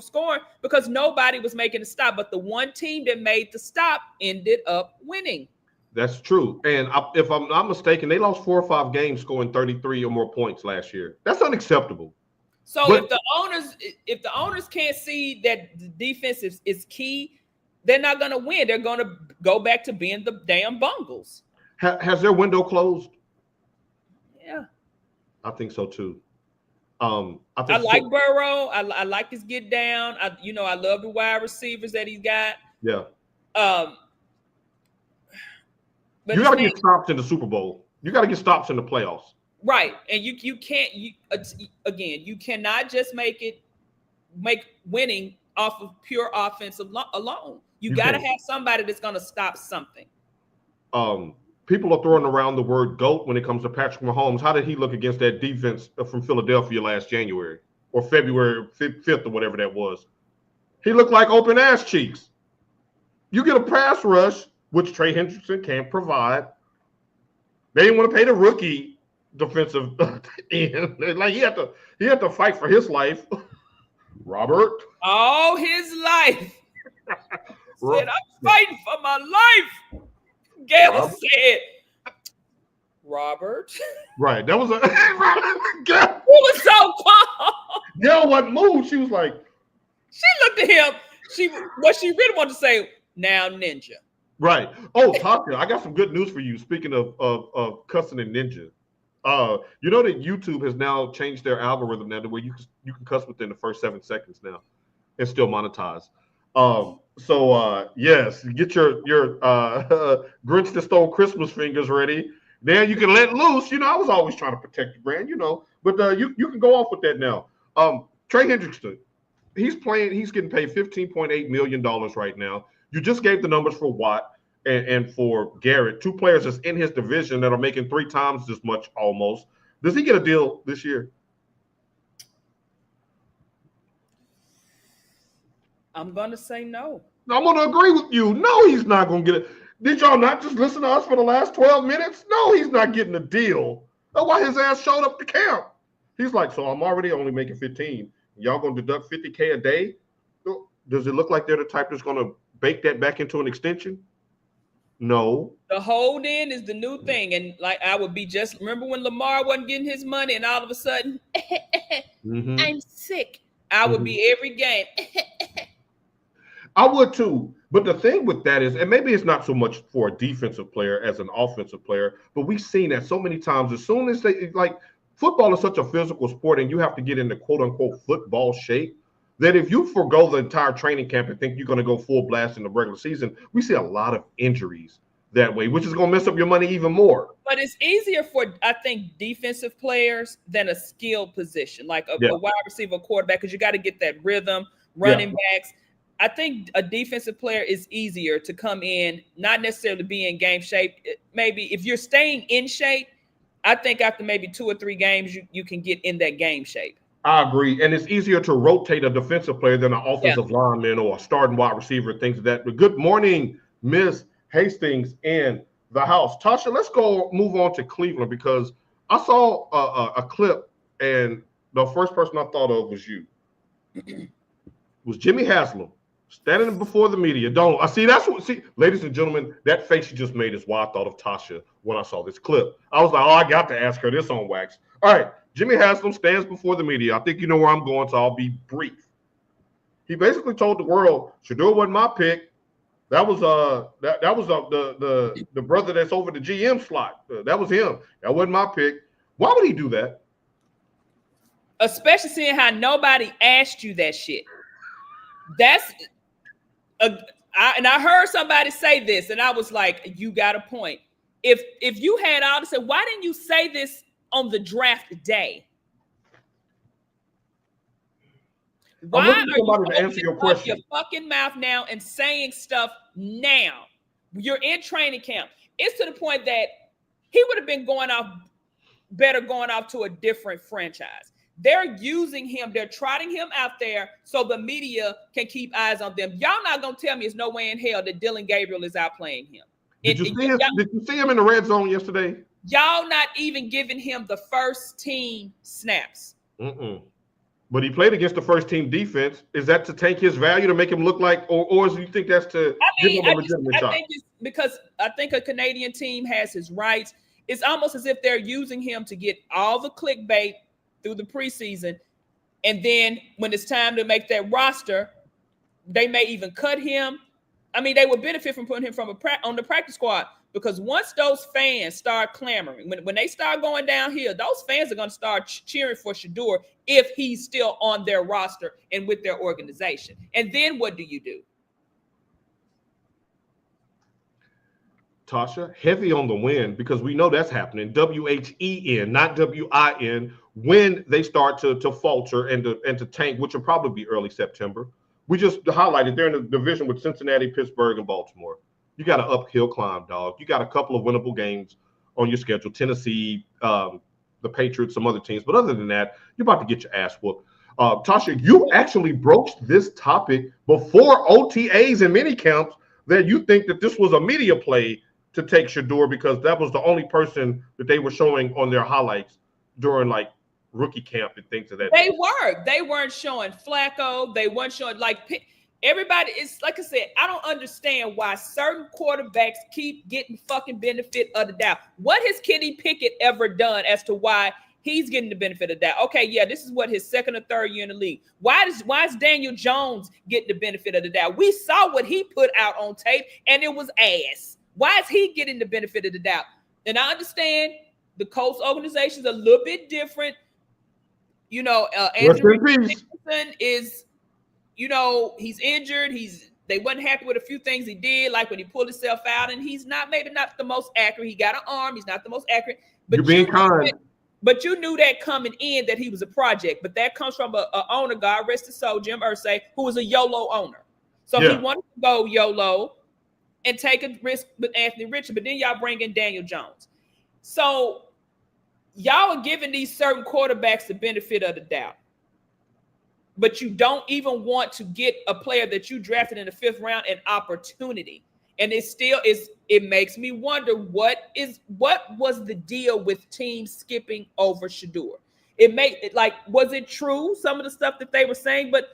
scoring because nobody was making a stop. But the one team that made the stop ended up winning. That's true. And if I'm not mistaken, they lost 4 or 5 games scoring 33 or more points last year. That's unacceptable. So if the owners can't see that the defense is key, they're not going to win. They're going to go back to being the damn Bungles. Has their window closed? Yeah. I think so too. I like Burrow. I like his get down. I love the wide receivers that he's got. Yeah. But you got to get stops in the Super Bowl. You got to get stops in the playoffs. Right, and you can't. You cannot just make winning off of pure offense alone. You got to have somebody that's going to stop something. People are throwing around the word GOAT when it comes to Patrick Mahomes. How did he look against that defense from Philadelphia last January or February 5th or whatever that was? He looked like open ass cheeks. You get a pass rush, which Trey Hendrickson can't provide. They didn't want to pay the rookie defensive end. Like he had to fight for his life. Robert. Oh, his life. Said, I'm fighting for my life. Gail said, Robert. Right. That was Gail was so calm. Gail wasn't moved. She was like. She looked at him. What she really wanted to say, now ninja. Right. Oh, Tasha, I got some good news for you. Speaking of cussing and ninja. You know that YouTube has now changed their algorithm now to where you can cuss within the first 7 seconds now and still monetize. Yes, get your Grinch that stole Christmas fingers ready. Now you can let loose. I was always trying to protect the brand, but you can go off with that now. Trey Hendrickson, he's getting paid $15.8 million right now. You just gave the numbers for Watt and for Garrett, 2 players that's in his division that are making 3 times as much almost. Does he get a deal this year? I'm going to say no. I'm going to agree with you. No, he's not going to get it. Did y'all not just listen to us for the last 12 minutes? No, he's not getting a deal. That's why his ass showed up to camp. He's like, so I'm already only making 15. Y'all going to deduct $50K a day? Does it look like they're the type that's going to bake that back into an extension? No. The hold in is the new thing. And like I would be remember when Lamar wasn't getting his money and all of a sudden, I'm sick. I would be every game. I would too. But the thing with that is, and maybe it's not so much for a defensive player as an offensive player, but we've seen that so many times. As soon as football is such a physical sport and you have to get into quote unquote football shape, that if you forgo the entire training camp and think you're going to go full blast in the regular season, we see a lot of injuries that way, which is going to mess up your money even more. But it's easier for, I think, defensive players than a skilled position, like a wide receiver, quarterback, because you got to get that rhythm, running backs. I think a defensive player is easier to come in, not necessarily be in game shape. Maybe if you're staying in shape, I think after maybe 2 or 3 games, you can get in that game shape. I agree. And it's easier to rotate a defensive player than an offensive lineman or a starting wide receiver, things of that. But good morning, Miss Hastings in the house. Tasha, let's move on to Cleveland because I saw a clip and the first person I thought of was you. It was Jimmy Haslam standing before the media. Ladies and gentlemen, that face you just made is why I thought of Tasha when I saw this clip. I was like, oh, I got to ask her this on wax. All right, Jimmy Haslam stands before the media. I think you know where I'm going, so I'll be brief. He basically told the world, Shedeur wasn't my pick. That was the brother that's over the GM slot. That was him. That wasn't my pick. Why would he do that? Especially seeing how nobody asked you that shit. And I heard somebody say this, and I was like, "You got a point." If you had all to say, why didn't you say this on the draft day? Why are you opening up your fucking mouth now and saying stuff now? You're in training camp. It's to the point that he would have been going off to a different franchise. They're using him. They're trotting him out there so the media can keep eyes on them. Y'all not going to tell me there's no way in hell that Dillon Gabriel is outplaying him. Did you see him in the red zone yesterday? Y'all not even giving him the first team snaps. But he played against the first team defense. Is that to tank his value to make him look like, or do you think that's to give him a legitimate shot? I think it's because I think a Canadian team has his rights. It's almost as if they're using him to get all the clickbait through the preseason. And then when it's time to make that roster, they may even cut him. I mean, they would benefit from putting him on the practice squad because once those fans start clamoring, when they start going downhill, those fans are going to start cheering for Shedeur if he's still on their roster and with their organization. And then what do you do? Tasha, heavy on the win because we know that's happening. WHEN, not WIN, when they start to falter and to tank, which will probably be early September. We just highlighted they're in a division with Cincinnati, Pittsburgh, and Baltimore. You got an uphill climb, dog. You got a couple of winnable games on your schedule. Tennessee, the Patriots, some other teams. But other than that, you're about to get your ass whooped. Tasha, you actually broached this topic before OTAs and mini camps that you think that this was a media play to take Shedeur because that was the only person that they were showing on their highlights during like rookie camp and things of that. They weren't showing Flacco. They weren't showing everybody. It's like I said, I don't understand why certain quarterbacks keep getting fucking benefit of the doubt. What has Kenny Pickett ever done as to why he's getting the benefit of that? Okay, yeah, this is what his second or third year in the league. Why is Daniel Jones getting the benefit of the doubt? We saw what he put out on tape, and it was ass. Why is he getting the benefit of the doubt? And I understand the Colts organization is a little bit different. You know, Andrew Richardson is, you know, he's injured. They wasn't happy with a few things he did, like when he pulled himself out, and he's maybe not the most accurate. He got an arm. He's not the most accurate. But you're being kind. But you knew that coming in that he was a project. But that comes from a owner, God rest his soul, Jim Irsay, who was a YOLO owner. So he wanted to go YOLO and take a risk with Anthony Richardson. But then y'all bring in Daniel Jones. So y'all are giving these certain quarterbacks the benefit of the doubt. But you don't even want to get a player that you drafted in the 5th round an opportunity. And it makes me wonder what was the deal with teams skipping over Shedeur? Was it true, some of the stuff that they were saying? But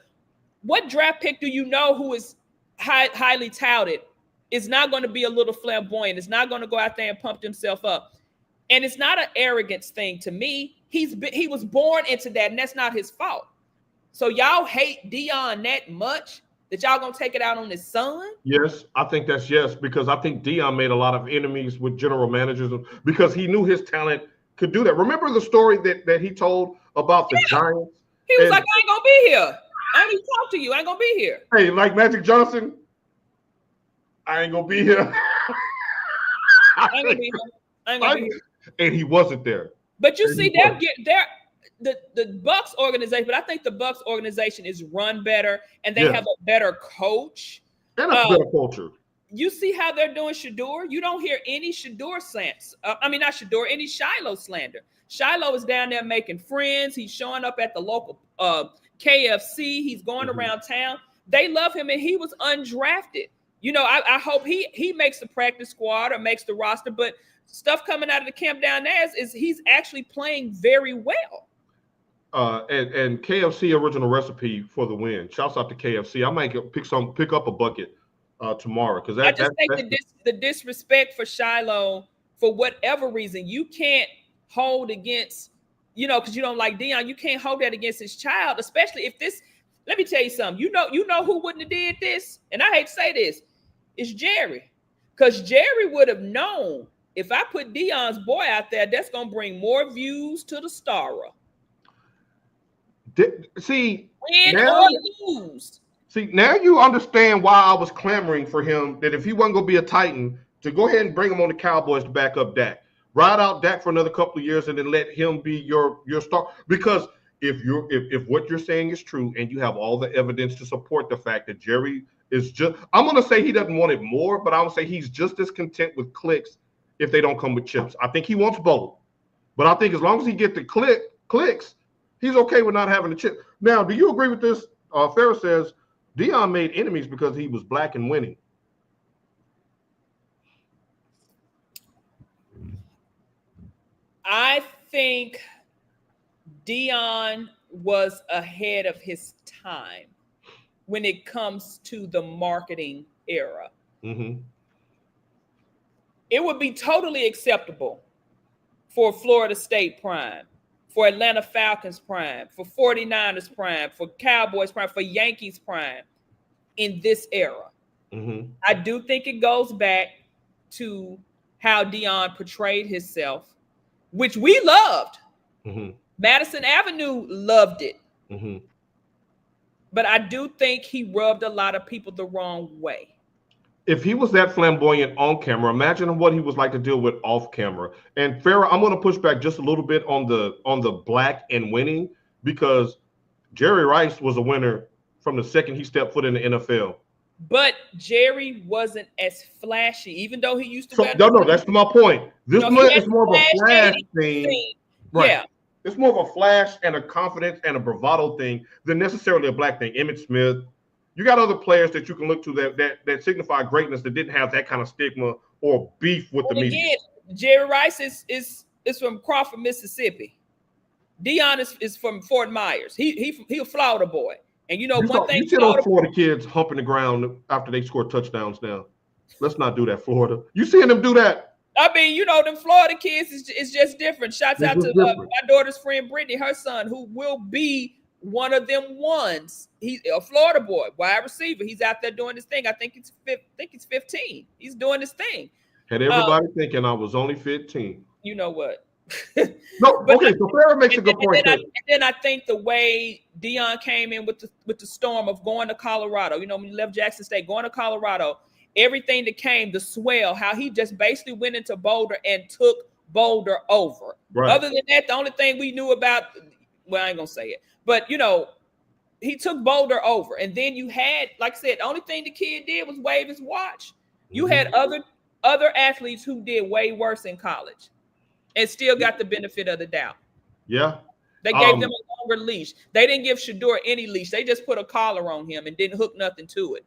what draft pick do you know who is highly touted is not going to be a little flamboyant? It's not going to go out there and pump himself up. And it's not an arrogance thing to me. He was born into that, and that's not his fault. So y'all hate Deion that much that y'all gonna take it out on his son? Yes, I think that's yes, because I think Deion made a lot of enemies with general managers because he knew his talent could do that. Remember the story that he told about the Giants? He was like, I ain't gonna be here. I ain't even talk to you. I ain't gonna be here. Hey, like Magic Johnson, I ain't gonna be here. I ain't gonna be here. And he wasn't there. But you see, the Bucs organization, but I think the Bucs organization is run better and they have a better coach. And a better culture. you see how they're doing Shedeur. You don't hear any Shedeur slants. Not Shedeur, any Shiloh slander. Shiloh is down there making friends. He's showing up at the local KFC. He's going around town. They love him, and he was undrafted. I hope he makes the practice squad or makes the roster, but stuff coming out of the camp down there is he's actually playing very well. And KFC original recipe for the win. Shouts out to KFC. I might pick up a bucket tomorrow because I just think the disrespect for Shiloh for whatever reason you can't hold against, because you don't like Deion. You can't hold that against his child, especially if this. Let me tell you something. You know who wouldn't have did this, and I hate to say this, it's Jerry, because Jerry would have known if I put Deion's boy out there, that's gonna bring more views to the Starra. See, win or lose. See, now you understand why I was clamoring for him, that if he wasn't going to be a Titan, to go ahead and bring him on the Cowboys to back up Dak. Ride out Dak for another couple of years and then let him be your star. Because if what you're saying is true and you have all the evidence to support the fact that Jerry is just – I'm going to say he doesn't want it more, but I'm going to say he's just as content with clicks if they don't come with chips. I think he wants both. But I think as long as he gets the clicks, he's okay with not having the chip. Now, do you agree with this? Farrah says – Deion made enemies because he was black and winning. I think Deion was ahead of his time when it comes to the marketing era. Mm-hmm. It would be totally acceptable for Florida State Prime, for Atlanta Falcons Prime, for 49ers Prime, for Cowboys Prime, for Yankees Prime in this era. Mm-hmm. I do think it goes back to how Deion portrayed himself, which we loved. Mm-hmm. Madison Avenue loved it. Mm-hmm. But I do think he rubbed a lot of people the wrong way. If he was that flamboyant on camera, imagine what he was like to deal with off camera. And Farrah, I'm going to push back just a little bit on the black and winning, because Jerry Rice was a winner from the second he stepped foot in the NFL. But Jerry wasn't as flashy, even though he used to. So, no, that's my point. This is more of a flash thing. Right. Yeah. It's more of a flash and a confidence and a bravado thing than necessarily a black thing. Emmitt Smith. You got other players that you can look to that signify greatness that didn't have that kind of stigma or beef with the media. Again, Jerry Rice is from Crawford, Mississippi. Deion is from Fort Myers. He a Florida boy. And one thing. You see those Florida kids humping the ground after they score touchdowns now. Let's not do that, Florida. You seeing them do that? I mean, them Florida kids is just different. Shouts out to my daughter's friend Brittany, her son, who will be one of them ones. He's a Florida boy, wide receiver. He's out there doing his thing. I think he's 15. He's doing his thing. Had everybody thinking I was only 15. You know what? No, okay. So Farrah makes a good point. And then I think the way Deion came in with the storm of going to Colorado. When he left Jackson State, going to Colorado, everything that came, the swell, how he just basically went into Boulder and took Boulder over. Right. Other than that, the only thing we knew about, well, I ain't gonna say it, but he took Boulder over. And then you had, like I said, the only thing the kid did was wave his watch. You had other athletes who did way worse in college and still got the benefit of the doubt. Yeah. They gave them a longer leash. They didn't give Shedeur any leash. They just put a collar on him and didn't hook nothing to it.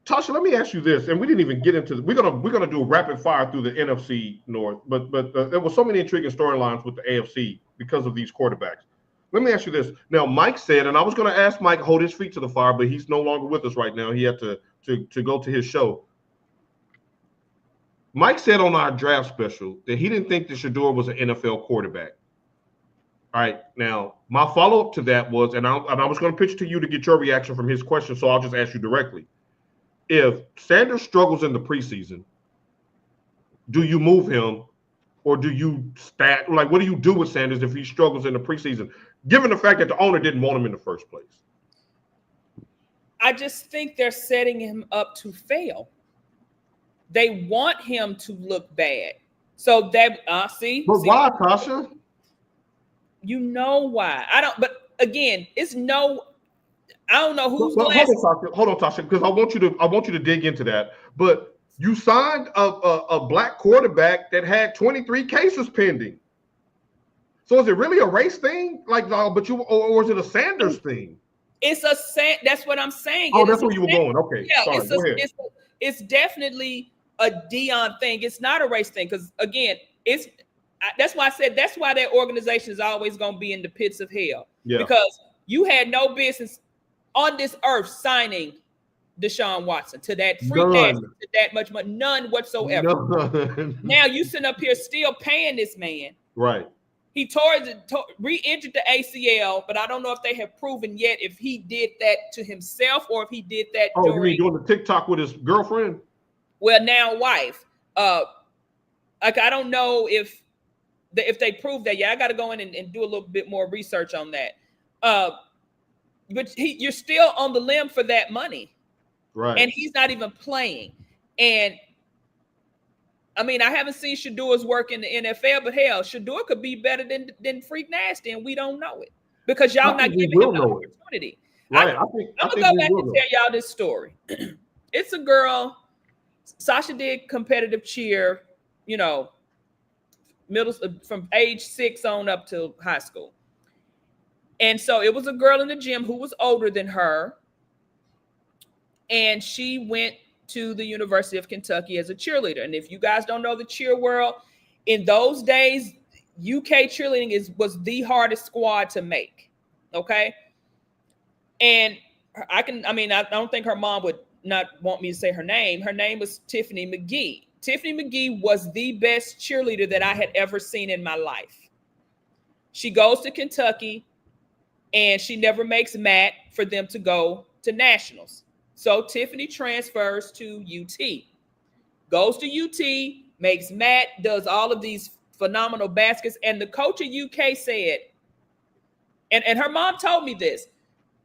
Tasha, let me ask you this, and we didn't even get into we're gonna do a rapid fire through the NFC North, but there were so many intriguing storylines with the AFC because of these quarterbacks. Let me ask you this. Now, Mike said, and I was going to ask Mike to hold his feet to the fire, but he's no longer with us right now. He had to go to his show. Mike said on our draft special that he didn't think that Shedeur was an NFL quarterback. All right. Now, my follow-up to that was, and I was going to pitch to you to get your reaction from his question, so I'll just ask you directly. If Sanders struggles in the preseason, do you move him, or do you what do you do with Sanders if he struggles in the preseason, given the fact that the owner didn't want him in the first place? I just think they're setting him up to fail. They want him to look bad. So that see. But why, Tasha? You know why. I don't, but again, I don't know who's hold on, Tasha, because I want you to dig into that. But You signed a black quarterback that had 23 cases pending. So is it really a race thing? Like, or is it a Sanders thing? That's what I'm saying. Oh, that's where you were going. Okay, yeah, sorry. Go ahead. It's definitely a Deion thing. It's not a race thing because again, that's why I said that's why that organization is always going to be in the pits of hell. Yeah. Because you had no business on this earth signing Deshaun Watson to that freak ass, to that much money, none whatsoever. None. Now you sitting up here still paying this man. Right. He re-injured the ACL, but I don't know if they have proven yet if he did that to himself or if he did that. Oh, you mean doing the TikTok with his girlfriend? Well, now wife. Like I don't know if they prove that. Yeah, I got to go in and do a little bit more research on that. But you're still on the limb for that money, right? And he's not even playing. And I mean, I haven't seen Shadour's work in the NFL, but hell, Shadour could be better than Freak Nasty, and we don't know it because y'all not giving him the opportunity. Right. I'm gonna go back and tell y'all this story. It's a girl. Sasha did competitive cheer, from age 6 on up to high school. And so it was a girl in the gym who was older than her. And she went to the University of Kentucky as a cheerleader. And if you guys don't know the cheer world, in those days, UK cheerleading was the hardest squad to make. Okay. And I don't think her mom would not want me to say her name. Her name was Tiffany McGee. Tiffany McGee was the best cheerleader that I had ever seen in my life. She goes to Kentucky and she never makes MAT for them to go to nationals. So Tiffany transfers to UT, goes to UT, makes MAT, does all of these phenomenal baskets. And the coach at UK said, and her mom told me this,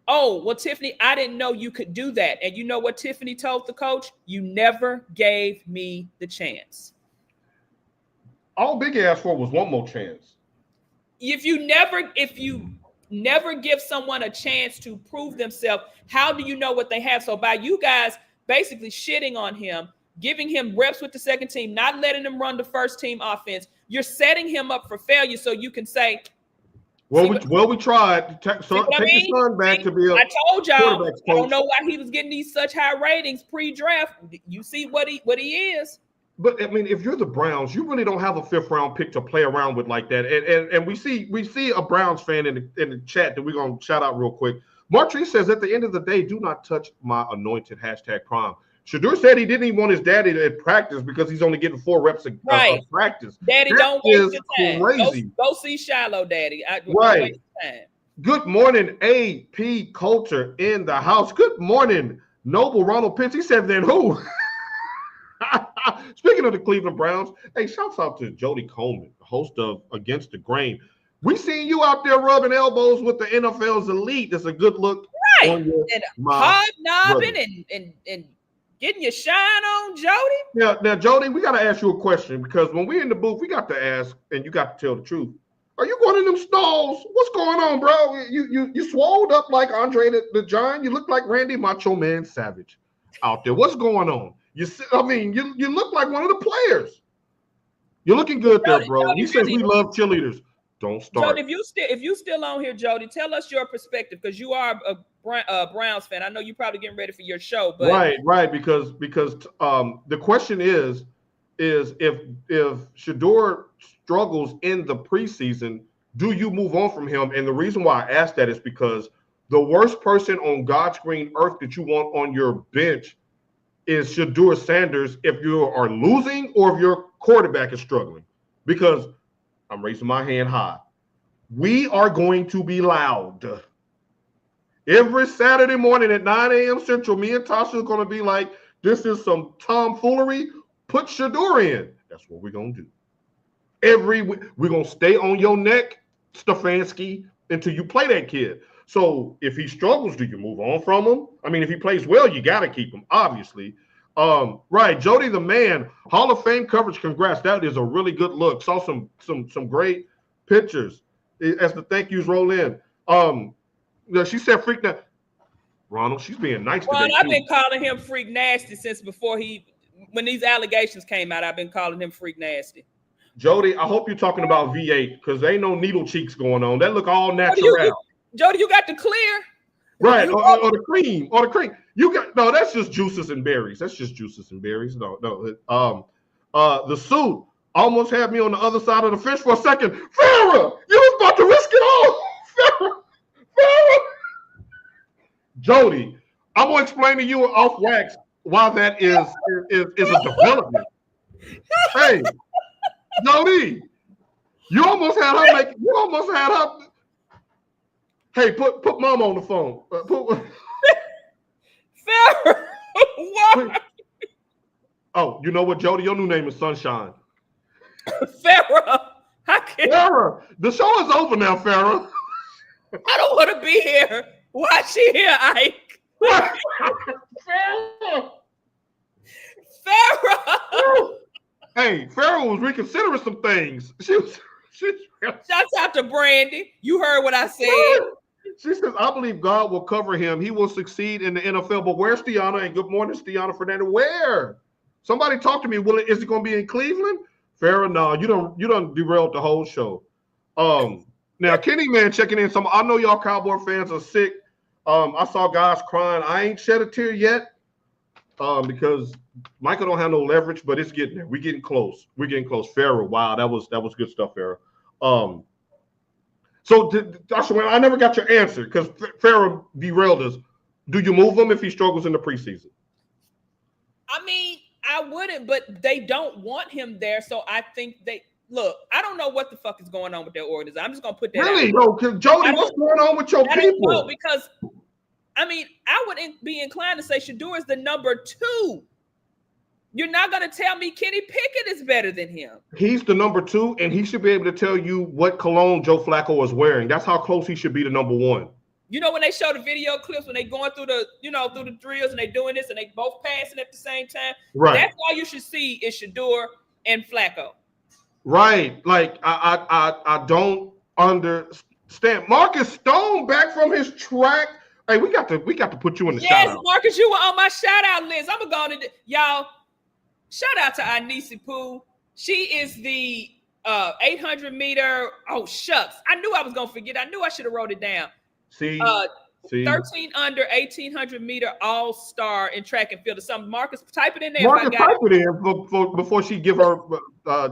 oh, well, Tiffany, I didn't know you could do that. And you know what Tiffany told the coach? You never gave me the chance. All Big asked for was one more chance. If you never give someone a chance to prove themselves, how do you know what they have? So by you guys basically shitting on him, giving him reps with the second team, not letting him run the first team offense, you're setting him up for failure so you can say, we tried to take his son back to be a I told y'all, I don't know why he was getting these such high ratings pre-draft. You see what he is. But I mean, if you're the Browns, you really don't have a 5th round pick to play around with like that. And we see a Browns fan in the chat that we're gonna shout out real quick. Martrice says, at the end of the day, do not touch my anointed #prime. Shadour said he didn't even want his daddy to practice because he's only getting 4 reps of practice. Daddy, that don't waste your time. Crazy. Go see Shiloh, Daddy. Right. Good morning, AP Culture in the house. Good morning, Noble Ronald Pitts. He said, then who? Speaking of the Cleveland Browns, hey, shouts out to Jody Coleman, host of Against the Grain. We seen you out there rubbing elbows with the NFL's elite. That's a good look. Right. And hobnobbing and getting your shine on, Jody. Now, Jody, we got to ask you a question because when we're in the booth, we got to ask and you got to tell the truth. Are you going in them stalls? What's going on, bro? You swolled up like Andre the Giant. You look like Randy Macho Man Savage out there. What's going on? You look like one of the players. You're looking good there, bro. He says we love cheerleaders. Don't start. Jody, if you still on here, Jody, tell us your perspective because you are a Browns fan. I know you're probably getting ready for your show, but right, because the question is if Shadour struggles in the preseason, do you move on from him? And the reason why I asked that is because the worst person on God's green earth that you want on your bench is Shadour Sanders if you are losing or if your quarterback is struggling. Because I'm raising my hand high. We are going to be loud. Every Saturday morning at 9 a.m. Central, me and Tasha are going to be like, this is some tomfoolery. Put Shadour in. That's what we're going to do. We're going to stay on your neck, Stefanski, until you play that kid. So if he struggles, do you move on from him? I mean, if he plays well, you got to keep him, obviously. Right, Jody the man, Hall of Fame coverage. Congrats, that is a really good look. Saw some great pictures as the thank yous roll in. She said freak that. Ronald, she's being nice today. I've been calling him freak nasty since before he when these allegations came out, I've been calling him freak nasty. Jody, I hope you're talking about V8 because there ain't no needle cheeks going on. That look all natural. Jody, you got the clear. Right, or the cream, You got no. That's just juices and berries. No. The suit almost had me on the other side of the fish for a second. Farrah, you was about to risk it all. Farrah. Jody, I'm gonna explain to you off wax why that is a development. Hey, Jody, you almost had her. Hey, put Mom on the phone. Farrah, what? Oh, you know what, Jody? Your new name is Sunshine. Farrah, Farrah, the show is over now, Farrah. I don't want to be here. Why is she here, Ike? Farrah. Hey, Farrah was reconsidering some things. Shouts out to Brandy. You heard what I said. She says, I believe God will cover him. He will succeed in the NFL. But where's Stiana? And good morning, Stiana Fernandez. Where? Somebody talk to me. Is it going to be in Cleveland? Farrah, no, you don't derailed the whole show. Now Kenny Man checking in. I know y'all Cowboy fans are sick. I saw guys crying. I ain't shed a tear yet. Because Micah don't have no leverage, but it's getting there. We're getting close. Farrah, wow, that was good stuff, Farrah. So, Joshua, I never got your answer because Farrah derailed us. Do you move him if he struggles in the preseason? I mean, I wouldn't, but they don't want him there. So I think look, I don't know what the fuck is going on with their organization. I'm just going to put that really? No, Jody, what's going on with your people? Because, I mean, I would be inclined to say Shedeur is the number 2. You're not going to tell me Kenny Pickett is better than him. He's the number 2, and he should be able to tell you what cologne Joe Flacco is wearing. That's how close he should be to number 1. You know, when they show the video clips, when they going through the drills and they doing this and they both passing at the same time. Right. That's all you should see is Shedeur and Flacco. Right. Like, I don't understand. Marcus Stone back from his track. Hey, we got to put you in the shout out. Yes, Marcus, you were on my shout out list. I'm going to y'all. Shout out to Anisi Poo. She is the 800 meter. Oh, shucks. I knew I was going to forget. I knew I should have wrote it down. See. 13 under 1800 meter all-star in track and field or something. Marcus, type it in there. Marcus, type it in before she give her,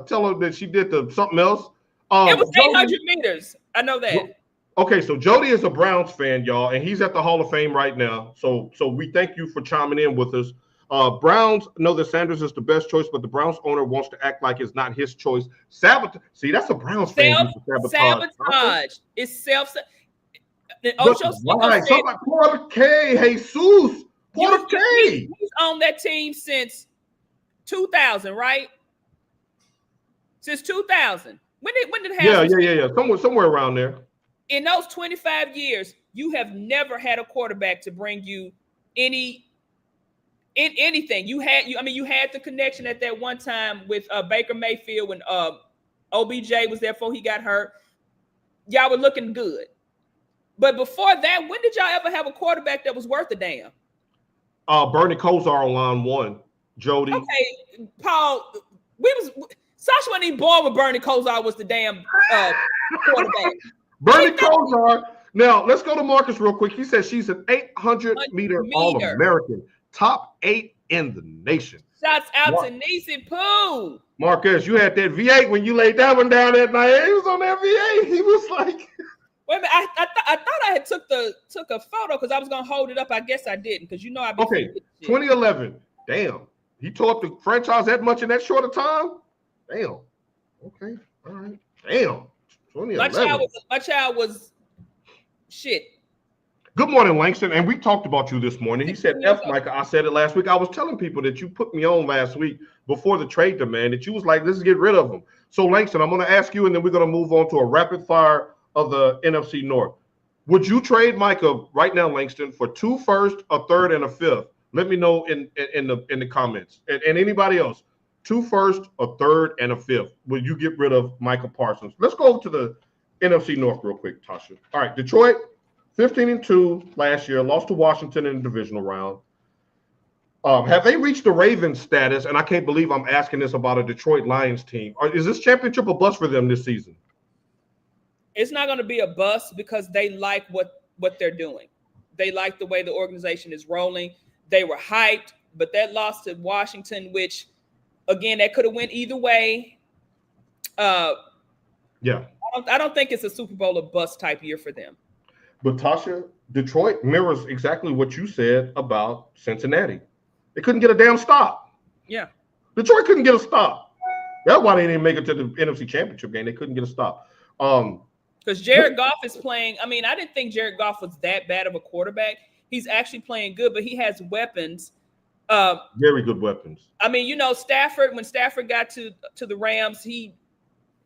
tell her that she did something else. It was 800 meters. I know that. Okay, so Jody is a Browns fan, y'all, and he's at the Hall of Fame right now. So we thank you for chiming in with us. Browns know that Sanders is the best choice, but the Browns owner wants to act like it's not his choice. Sabotage. See, that's a Browns fan. Sabotage. It's self. Right. Somebody, Porter K. Jesus. Porter K. He's on that team since 2000, right? Since 2000. When did it happen? Yeah. Somewhere around there. In those 25 years, you have never had a quarterback to bring you anything. You had the connection at that one time with Baker Mayfield when OBJ was there before he got hurt. Y'all were looking good. But before that, when did y'all ever have a quarterback that was worth a damn? Bernie Kosar on line 1. Jody. Okay, Paul. Sasha wasn't even born when Bernie Kosar was the damn quarterback. Bernie Kosar. Now, let's go to Marcus real quick. He says she's an 800 meter All-American. Top 8 in the nation. Shouts out to Nisi Poo. Marcus, you had that V8 when you laid that one down that night. He was on that V8. He was like... Wait a minute. I thought I had took a photo because I was going to hold it up. I guess I didn't because I've been... Okay, 2011. Damn. He tore up the franchise that much in that short of time? Damn. Okay. All right. Damn. 2011. My child was shit. Good morning, Langston. And we talked about you this morning. He said, F, Micah. I said it last week. I was telling people that you put me on last week before the trade demand that you was like, let's get rid of them. So, Langston, I'm going to ask you, and then we're going to move on to a rapid fire of the NFC North. Would you trade Micah right now, Langston, for 2 firsts, a third, and a fifth? Let me know in the comments. And anybody else, 2 firsts, a third, and a fifth. Would you get rid of Micah Parsons? Let's go to the NFC North real quick, Tasha. All right, Detroit, 15-2 last year, lost to Washington in the divisional round. Have they reached the Ravens status? And I can't believe I'm asking this about a Detroit Lions team. Is this championship a bust for them this season? It's not going to be a bust because they like what they're doing. They like the way the organization is rolling. They were hyped, but that loss to Washington, which, again, that could have went either way. Yeah. I don't think it's a Super Bowl or bust type year for them. But Tasha, Detroit mirrors exactly what you said about Cincinnati. They couldn't get a damn stop. Yeah. Detroit couldn't get a stop. That's why they didn't make it to the NFC Championship game. They couldn't get a stop. Because Jared Goff is playing. I mean, I didn't think Jared Goff was that bad of a quarterback. He's actually playing good, but he has weapons. Very good weapons. I mean, you know, Stafford, when Stafford got to the Rams,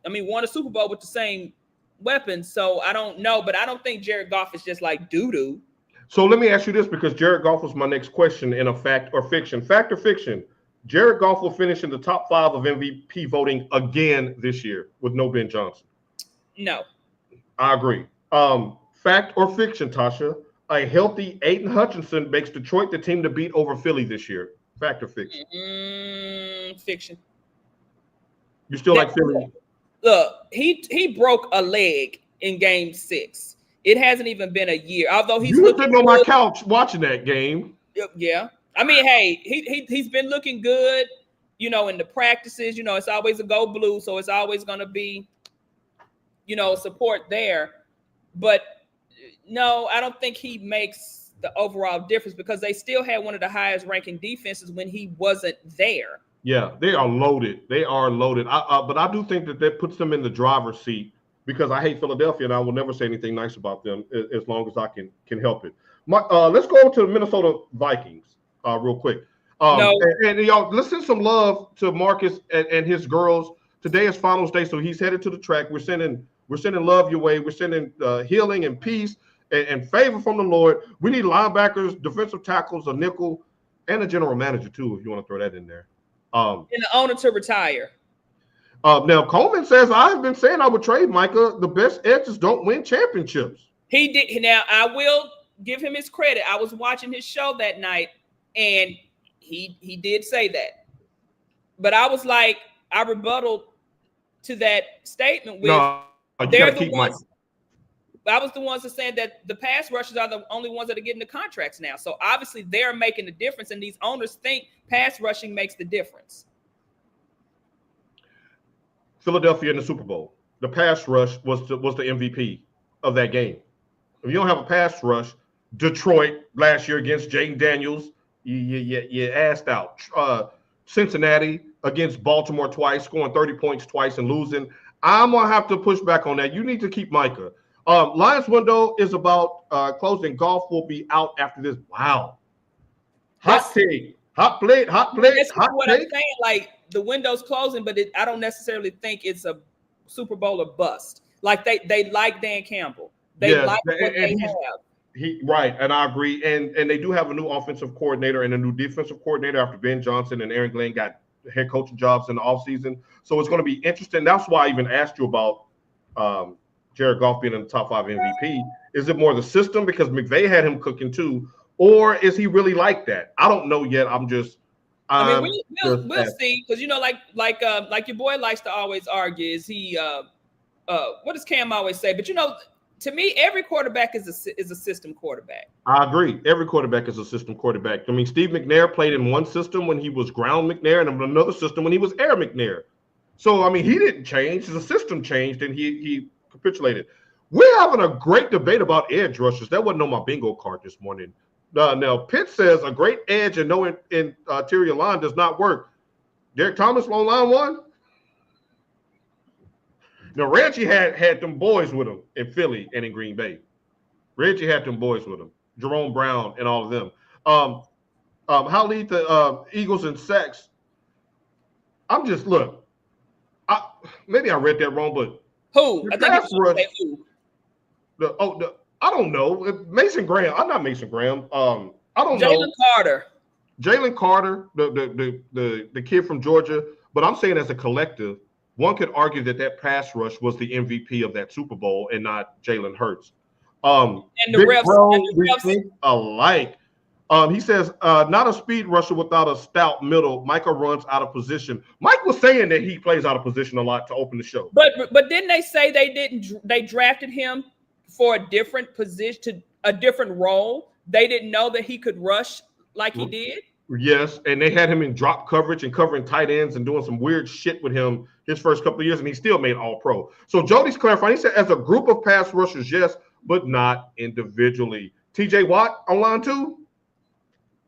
won a Super Bowl with the same weapons. So I don't know, but I don't think Jared Goff is just like doo-doo. So let me ask you this, because Jared Goff was my next question in a fact or fiction. Fact or fiction, Jared Goff will finish in the top 5 of MVP voting again this year with no Ben Johnson. No. I agree. Fact or fiction, Tasha, a healthy Aiden Hutchinson makes Detroit the team to beat over Philly this year. Fact or fiction? Fiction. You still like Philly? Look, he broke a leg in Game 6. It hasn't even been a year. Although he's sitting on my couch watching that game. Yeah. I mean, hey, he's been looking good, you know, in the practices. You know, it's always a go blue, so it's always going to be, you know, support there. But no, I don't think he makes the overall difference because they still had one of the highest ranking defenses when he wasn't there. Yeah, they are loaded. They are loaded. But I do think that puts them in the driver's seat because I hate Philadelphia and I will never say anything nice about them as long as I can help it. Let's go to the Minnesota Vikings real quick. And y'all, let's send some love to Marcus and his girls. Today is finals day, so he's headed to the track. We're sending love your way. We're sending healing and peace and favor from the Lord. We need linebackers, defensive tackles, a nickel, and a general manager too, if you want to throw that in there. And the owner to retire. Now Coleman says I've been saying I would trade Micah. The best edges don't win championships. He did. Now I will give him his credit. I was watching his show that night, and he did say that. But I was like, I rebutted to that statement with they're the ones. I was the ones that said that the pass rushers are the only ones that are getting the contracts now. So obviously they're making the difference, and these owners think pass rushing makes the difference. Philadelphia in the Super Bowl, the pass rush was the MVP of that game. If you don't have a pass rush, Detroit last year against Jaden Daniels, you assed out. Cincinnati against Baltimore twice, scoring 30 points twice and losing. I'm going to have to push back on that. You need to keep Micah. Lions window is about closing. Golf will be out after this. Wow. Hot take. Hot plate. That's what I'm saying. Like, the window's closing, but I don't necessarily think it's a Super Bowl or bust. Like, they like Dan Campbell. They like what they have. Right, and I agree. And they do have a new offensive coordinator and a new defensive coordinator after Ben Johnson and Aaron Glenn got head coaching jobs in the offseason. So it's going to be interesting. That's why I even asked you about Jared Goff being in the top 5 MVP. Is it more the system because McVay had him cooking too, or is he really like that? I don't know yet. We'll see, because you know, like your boy likes to always argue. Is he? What does Cam always say? But you know, to me, every quarterback is a system quarterback. I agree. Every quarterback is a system quarterback. I mean, Steve McNair played in one system when he was ground McNair, and another system when he was air McNair. So I mean, he didn't change. The system changed, and he capitulated. We're having a great debate about edge rushers. That wasn't on my bingo card this morning. Now, Pitt says a great edge and no interior line does not work. Derek Thomas on line 1? Now, Reggie had them boys with him in Philly and in Green Bay. Reggie had them boys with him. Jerome Brown and all of them. How lead the Eagles in sacks? Maybe I read that wrong, but who? I think who. I don't know. Mason Graham. I'm not Mason Graham. I don't know. Jalen Carter, the kid from Georgia. But I'm saying as a collective, one could argue that pass rush was the MVP of that Super Bowl and not Jalen Hurts. And the refs alike. He says, not a speed rusher without a stout middle. Micah runs out of position. Mike was saying that he plays out of position a lot to open the show. But didn't they say they drafted him for a different position, a different role? They didn't know that he could rush like he did? Yes, and they had him in drop coverage and covering tight ends and doing some weird shit with him his first couple of years, and he still made All-Pro. So Jody's clarifying. He said, as a group of pass rushers, yes, but not individually. TJ Watt on line 2?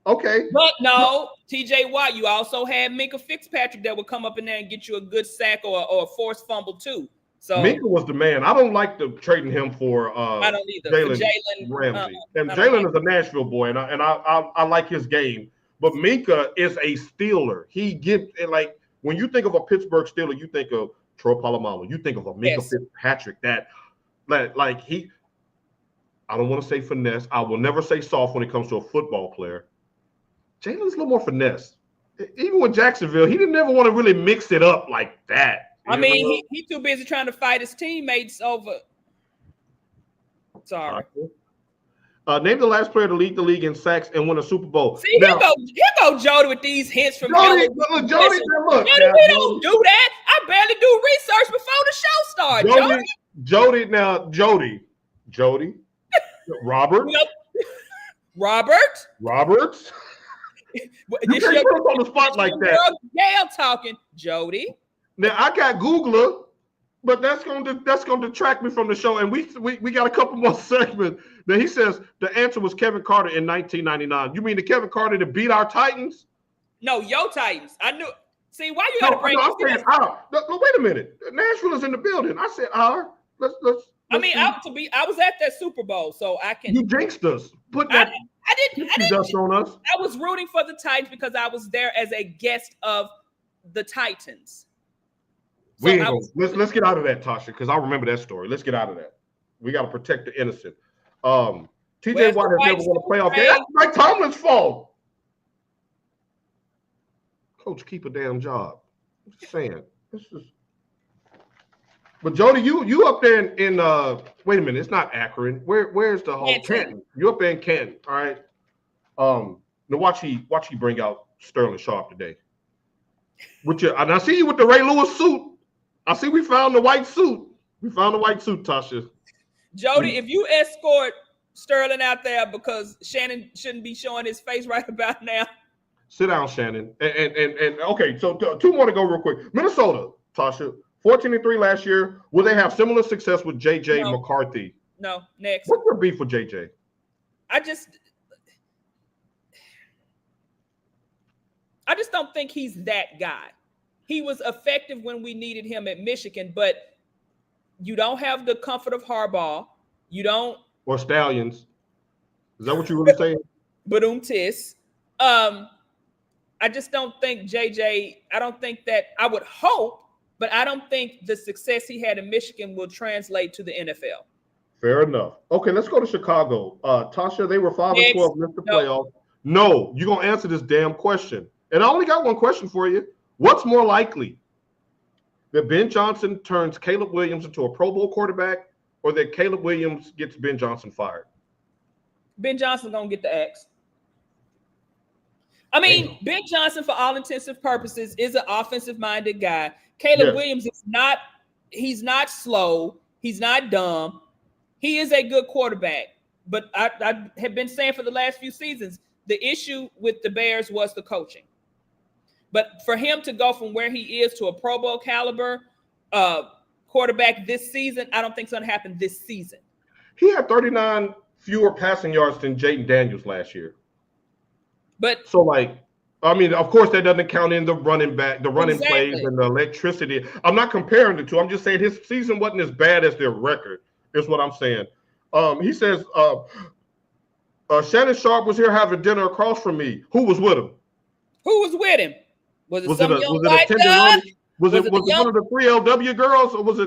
Okay. But no, TJ Watt, you also had Micah Fitzpatrick that would come up in there and get you a good sack or a forced fumble too. So Micah was the man. I don't like trading him for I don't either. Jalen Ramsey. And Jalen is a Nashville boy, and I like his game. But Micah is a Steeler. He gives, like, when you think of a Pittsburgh Steeler, you think of Troy Polamalu. You think of a Micah Fitzpatrick. I don't want to say finesse. I will never say soft when it comes to a football player. Jalen's a little more finesse. Even with Jacksonville, he didn't ever want to really mix it up like that. I mean, he too busy trying to fight his teammates over. Sorry. Name the last player to lead the league in sacks and win a Super Bowl. See, here go Jody with these hints from Jody, look, we don't do that. I barely do research before the show starts. Jody. Robert. Roberts. You can't put him on the spot like that. Yale talking, Jody. Now I got Googler, but that's going to detract me from the show. And we got a couple more segments. Now he says the answer was Kevin Carter in 1999. You mean the Kevin Carter that beat our Titans? No, your Titans. I knew. See, why you got to bring? No, I'm saying our. No, wait a minute. Nashville is in the building. I said our. Let's I was at that Super Bowl, so I can. You jinxed us. Put that. I didn't dust on us. I was rooting for the Titans because I was there as a guest of the Titans. So let's get out of that, Tasha, because I remember that story. Let's get out of that. We got to protect the innocent. TJ Watt has never won a playoff game. That's Mike Tomlin's fault. Coach, keep a damn job. I'm just saying. But Jody, you up there in wait a minute, it's not Akron. Where's the whole Canton? You up there in Canton, all right? Now watch he bring out Sterling Sharp today. And I see you with the Ray Lewis suit. I see we found the white suit. Tasha. Jody, if you escort Sterling out there because Shannon shouldn't be showing his face right about now. Sit down, Shannon. And okay, so 2 more to go real quick. Minnesota, Tasha, 14-3 last year. Will they have similar success with JJ McCarthy? No. Next. What's your beef with JJ? I just don't think he's that guy. He was effective when we needed him at Michigan, but you don't have the comfort of Harbaugh. You don't. Or Stallions. Is that what you're really saying? Tis. I just don't think JJ, I don't think that, I would hope, but I don't think the success he had in Michigan will translate to the NFL. Fair enough. Okay, let's go to Chicago. Tasha, they were 5-12, missed the playoffs. No, you're going to answer this damn question. And I only got one question for you. What's more likely? That Ben Johnson turns Caleb Williams into a Pro Bowl quarterback, or that Caleb Williams gets Ben Johnson fired? Ben Johnson's going to get the axe. I mean, Ben Johnson, for all intensive purposes, is an offensive-minded guy. Caleb Williams is not – he's not slow. He's not dumb. He is a good quarterback. But I have been saying for the last few seasons, the issue with the Bears was the coaching. But for him to go from where he is to a Pro Bowl caliber quarterback this season, I don't think it's going to happen this season. He had 39 fewer passing yards than Jaden Daniels last year. But so, like, I mean, of course, that doesn't count in the running back, the running plays, and the electricity. I'm not comparing the two. I'm just saying his season wasn't as bad as their record, is what I'm saying. He says, Shannon Sharp was here having dinner across from me. Who was with him? Was it some young white guy? Was it one of the 3LW girls, or was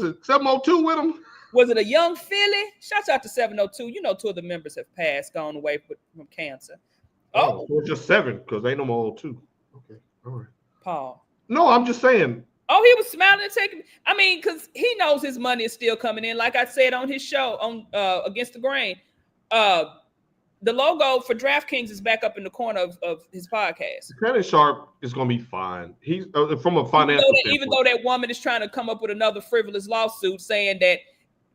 it 702 with him? Was it a young Philly? Shouts out to 702. You know, 2 of the members have gone away from cancer. Oh, so it's just 7 because ain't no more 2. Okay, all right. Paul. No, I'm just saying. Oh, he was smiling and taking. I mean, because he knows his money is still coming in. Like I said on his show on Against the Grain, the logo for DraftKings is back up in the corner of his podcast. Shannon Sharp is going to be fine. He's from a financial even though that woman is trying to come up with another frivolous lawsuit saying that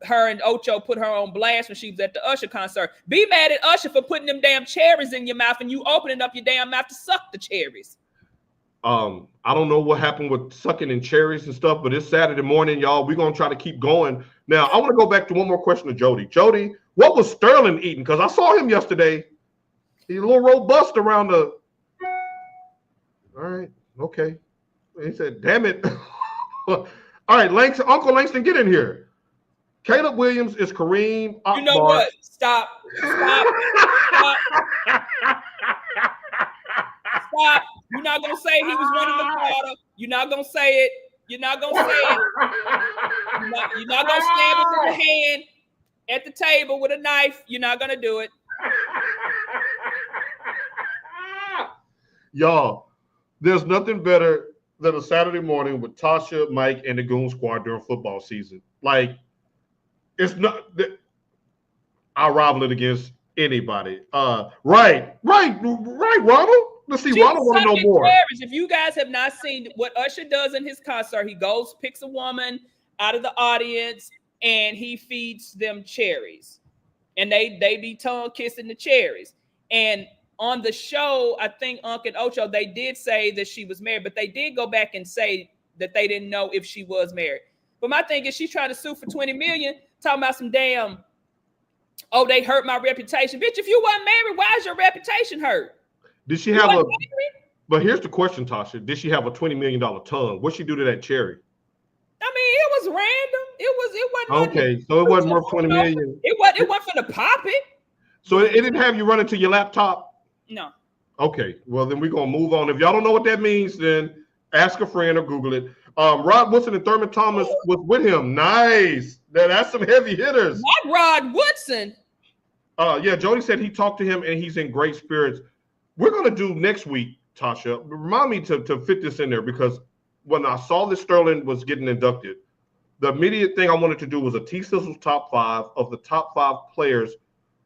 her and Ocho put her on blast when she was at the Usher concert. Be mad at Usher for putting them damn cherries in your mouth and you opening up your damn mouth to suck the cherries. I don't know what happened with sucking in cherries and stuff, but it's Saturday morning, y'all. We're going to try to keep going. Now, I want to go back to one more question to Jody. Jody, what was Sterling eating? Because I saw him yesterday. He's a little robust around the... All right, okay. He said, damn it. All right, Langston, Uncle Langston, get in here. Caleb Williams is Kareem Akbar. You know what? Stop. Stop. You're not going to say he was running the Carter. You're not going to say it. You're not going to say it. You're not going to stand with your hand at the table with a knife. You're not going to do it. Y'all, there's nothing better than a Saturday morning with Tasha, Mike, and the Goon Squad during football season. Like, it's not I'll rival it against anybody. Right, Ronald. Let's see, Ronald want to know more. If you guys have not seen what Usher does in his concert, he goes, picks a woman out of the audience, and he feeds them cherries. And they be tongue kissing the cherries. And on the show, I think Unc and Ocho, they did say that she was married, but they did go back and say that they didn't know if she was married. But my thing is, she's trying to sue for $20 million, talking about some damn, oh, they hurt my reputation. Bitch, if you weren't married, why is your reputation hurt? Did she have a? But here's the question, Tasha. Did she have a $20 million tongue? What'd she do to that cherry? I mean, it was random. It wasn't. Okay, so it wasn't worth $20 million. It wasn't for the pop it. So it didn't have you running to your laptop? No. Okay, well then we're gonna move on. If y'all don't know what that means, then ask a friend or Google it. Rod Woodson and Thurman Thomas was with him. Nice. That's some heavy hitters. Not Rod Woodson. Yeah, Jody said he talked to him and he's in great spirits. We're going to do next week, Tasha. Remind me to fit this in there because when I saw that Sterling was getting inducted, the immediate thing I wanted to do was a T-Sizzle's top 5 of the top 5 players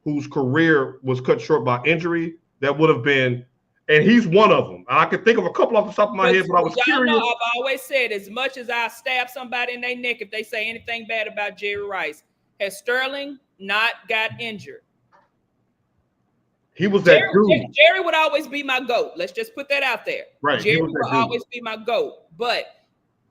whose career was cut short by injury. That would have been, and he's one of them. And I could think of a couple off the top of my head, but I was curious. Know, I've always said, as much as I stab somebody in their neck if they say anything bad about Jerry Rice, has Sterling not got injured? He was that dude. Jerry would always be my GOAT. Let's just put that out there. Right. Jerry would always be my GOAT. But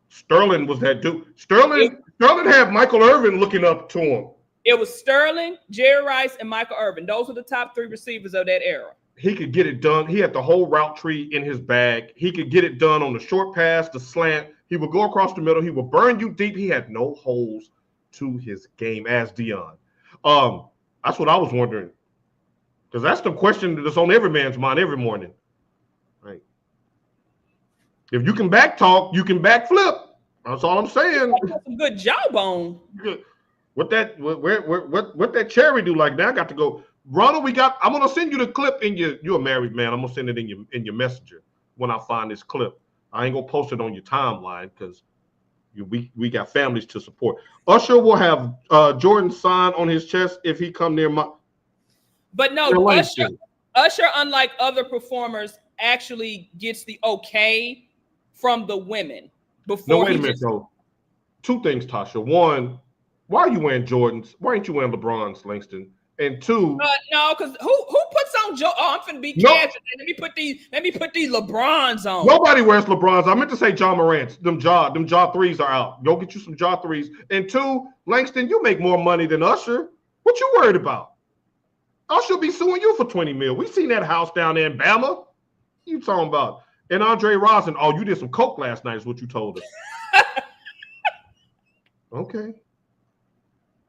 Sterling was that dude. Sterling had Michael Irvin looking up to him. It was Sterling, Jerry Rice, and Michael Irvin. Those were the top 3 receivers of that era. He could get it done. He had the whole route tree in his bag. He could get it done on the short pass, the slant. He would go across the middle. He would burn you deep. He had no holes to his game as Dion. That's what I was wondering. Because that's the question that's on every man's mind every morning. Right. If you can back talk, you can back flip. That's all I'm saying. Some good jawbone. What that cherry do like now? I got to go. Ronald, I'm gonna send you the clip in you're a married man. I'm gonna send it in your messenger when I find this clip. I ain't gonna post it on your timeline because we got families to support. Usher will have Jordan's sign on his chest if he come near my. But no, Usher, unlike other performers, actually gets the okay from the women before. No, wait a minute, though. 2 things, Tasha. 1, why are you wearing Jordans? Why ain't you wearing LeBrons, Langston? And 2, no, because who puts on Joe? Oh, I'm finna be casual. Let me put these LeBrons on. Nobody wears LeBrons. I meant to say John Morant's. Them jaw 3s are out. Go get you some jaw 3s. And 2, Langston, you make more money than Usher. What you worried about? Usher be suing you for $20 million. We seen that house down there in Bama. You talking about? And Andre Rosin, you did some coke last night is what you told us. Okay.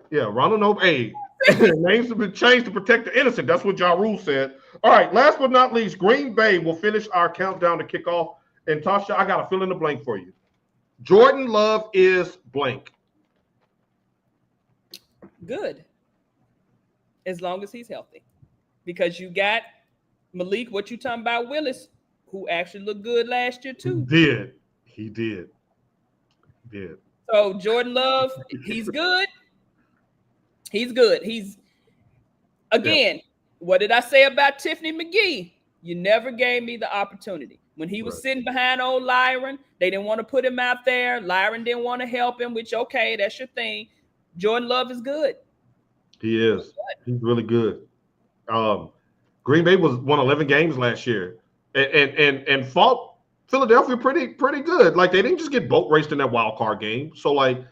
Yeah, Ronald Nope. Hey, names have been changed to protect the innocent. That's what Ja Rule said. All right, last but not least, Green Bay will finish our countdown to kickoff. And Tasha, I got to fill in the blank for you. Jordan Love is blank. Good. As long as he's healthy. Because you got Malik, what you talking about, Willis, who actually looked good last year too. He did. So Jordan Love, he's good. He's good. He's, again, What did I say about Tiffany McGee? You never gave me the opportunity. When he was sitting behind old Lyron, they didn't want to put him out there. Lyron didn't want to help him, which, okay, that's your thing. Jordan Love is good. He is. He's really good. Green Bay won 11 games last year and fought Philadelphia pretty good. Like, they didn't just get boat raced in that wild card game. So, like,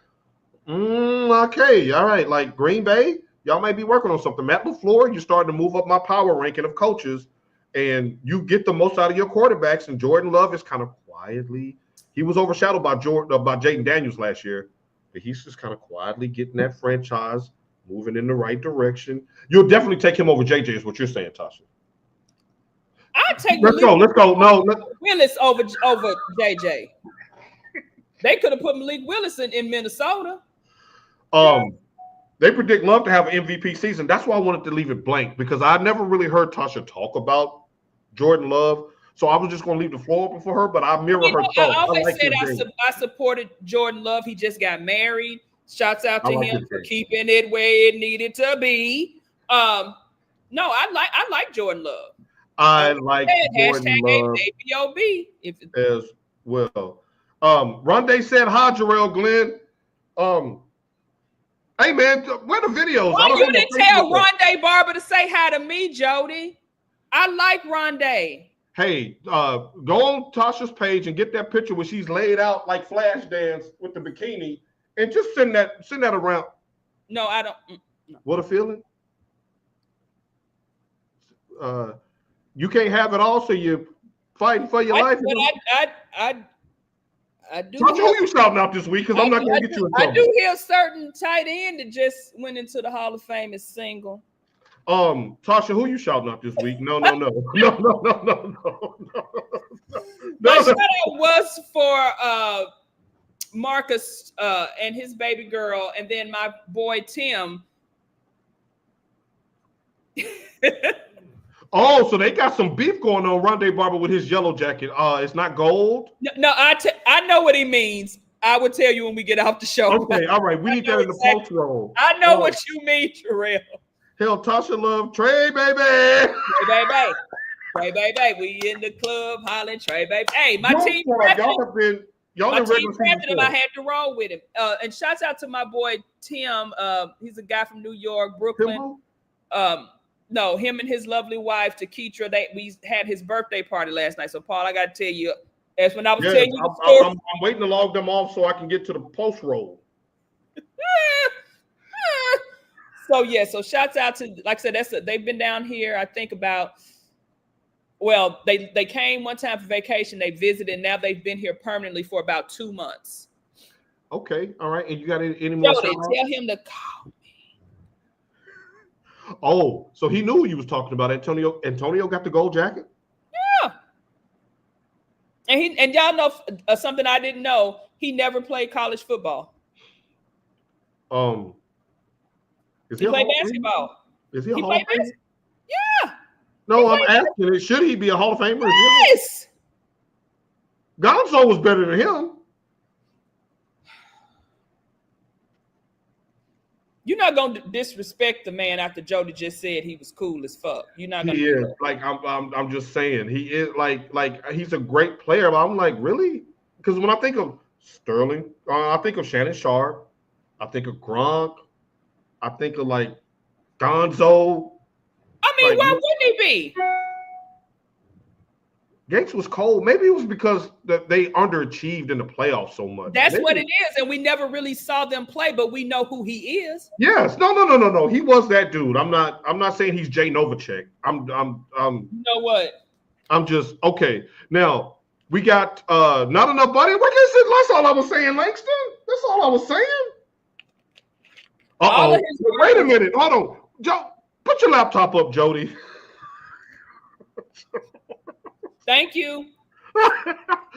okay, all right. Like, Green Bay, y'all may be working on something. Matt LaFleur, you're starting to move up my power ranking of coaches. And you get the most out of your quarterbacks, and Jordan Love is kind of quietly. He was overshadowed by Jaden Daniels last year, but he's just kind of quietly getting that franchise moving in the right direction. You'll definitely take him over JJ, is what you're saying, Tasha. I'd take. Let's go. No, Willis over JJ. They could have put Malik Willis in Minnesota. They predict Love to have an MVP season. That's why I wanted to leave it blank, because I never really heard Tasha talk about Jordan Love. So I was just going to leave the floor open for her, but I mirror her thoughts. I always said I supported Jordan Love. He just got married. Shouts out to him for keeping it where it needed to be. No, I like Jordan Love. I like Jordan Love #ABOB as well. Rondé said hi, Jarrell Glenn. Hey man, where the videos? Why you didn't tell Rondé Barber to say hi to me, Jody? I like Rondé. Hey, go on Tasha's page and get that picture where she's laid out like flash dance with the bikini, and just send that around. No, I don't. No. What a feeling. You can't have it all, so you're fighting for your life. But I do. Tasha, who you shouting out this week? Because I'm not going to get you in trouble. I do hear a certain tight end that just went into the Hall of Fame as single. Tasha, who you shouting out this week? No. My shout out was for Marcus and his baby girl, and then my boy Tim. Oh, so they got some beef going on. Rondé Barber with his yellow jacket. It's not gold. No, I know what he means. I will tell you when we get off the show. Okay, all right. We need that in the post roll. I know what you mean, Terrell. Hell, Tasha love Trey, baby. Trey, baby. We in the club hollering Trey, baby. Hey, my team. Y'all my team drafted him. I had to roll with him. And shouts out to my boy Tim. He's a guy from New York, Brooklyn. No, him and his lovely wife, Takitra, we had his birthday party last night. So, Paul, I got to tell you, as when I was telling you the story. I'm waiting to log them off so I can get to the post roll. So shouts out to, like I said, they've been down here, I think about, well, they came one time for vacation. They visited. Now they've been here permanently for about 2 months. Okay. All right. And you got any more? Tell him to call me. Oh, so he knew who you was talking about. Antonio got the gold jacket? Yeah. And y'all know something I didn't know. He never played college football. He played basketball. Is he a Hall of Famer? Yeah. No, I'm asking, should he be a Hall of Famer? Yes. Gonzo was better than him. You're not gonna disrespect the man after Jody just said he was cool as fuck. You're not gonna. He is. Like I'm just saying, he is like he's a great player. But I'm like, really? Because when I think of Sterling, I think of Shannon Sharp, I think of Gronk, I think of like Gonzo. I mean, why wouldn't he be? Gates was cold. Maybe it was because they underachieved in the playoffs so much. That's what it is, and we never really saw them play, but we know who he is. Yes, no. He was that dude. I'm not saying he's Jay Novacek. I'm. You know what? I'm just okay. Now we got not enough buddy. What is it? That's all I was saying, Langston. That's all I was saying. Wait a minute. Hold on, Joe. Put your laptop up, Jody. Thank you.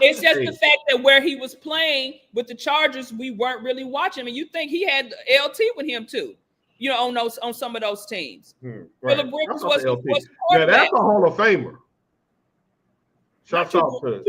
It's just the fact that where he was playing with the Chargers, we weren't really watching him. And you think he had LT with him too, you know, on some of those teams. Right. Phillip Rivers was yeah, that's a Hall of Famer. Shouts out to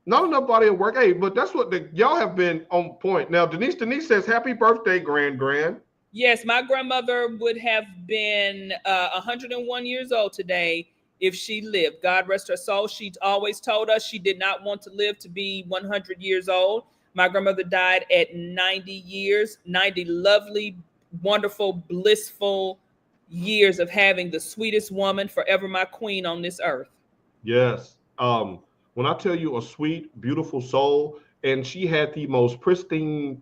not enough body of work. Hey, but that's what y'all have been on point. Now, Denise says, "Happy birthday, Grand." Yes, my grandmother would have been 101 years old today if she lived. God rest her soul. She always told us she did not want to live to be 100 years old. My grandmother died at 90 years, 90 lovely, wonderful, blissful years of having the sweetest woman, forever my queen on this earth. Yes. When I tell you a sweet, beautiful soul, and she had the most pristine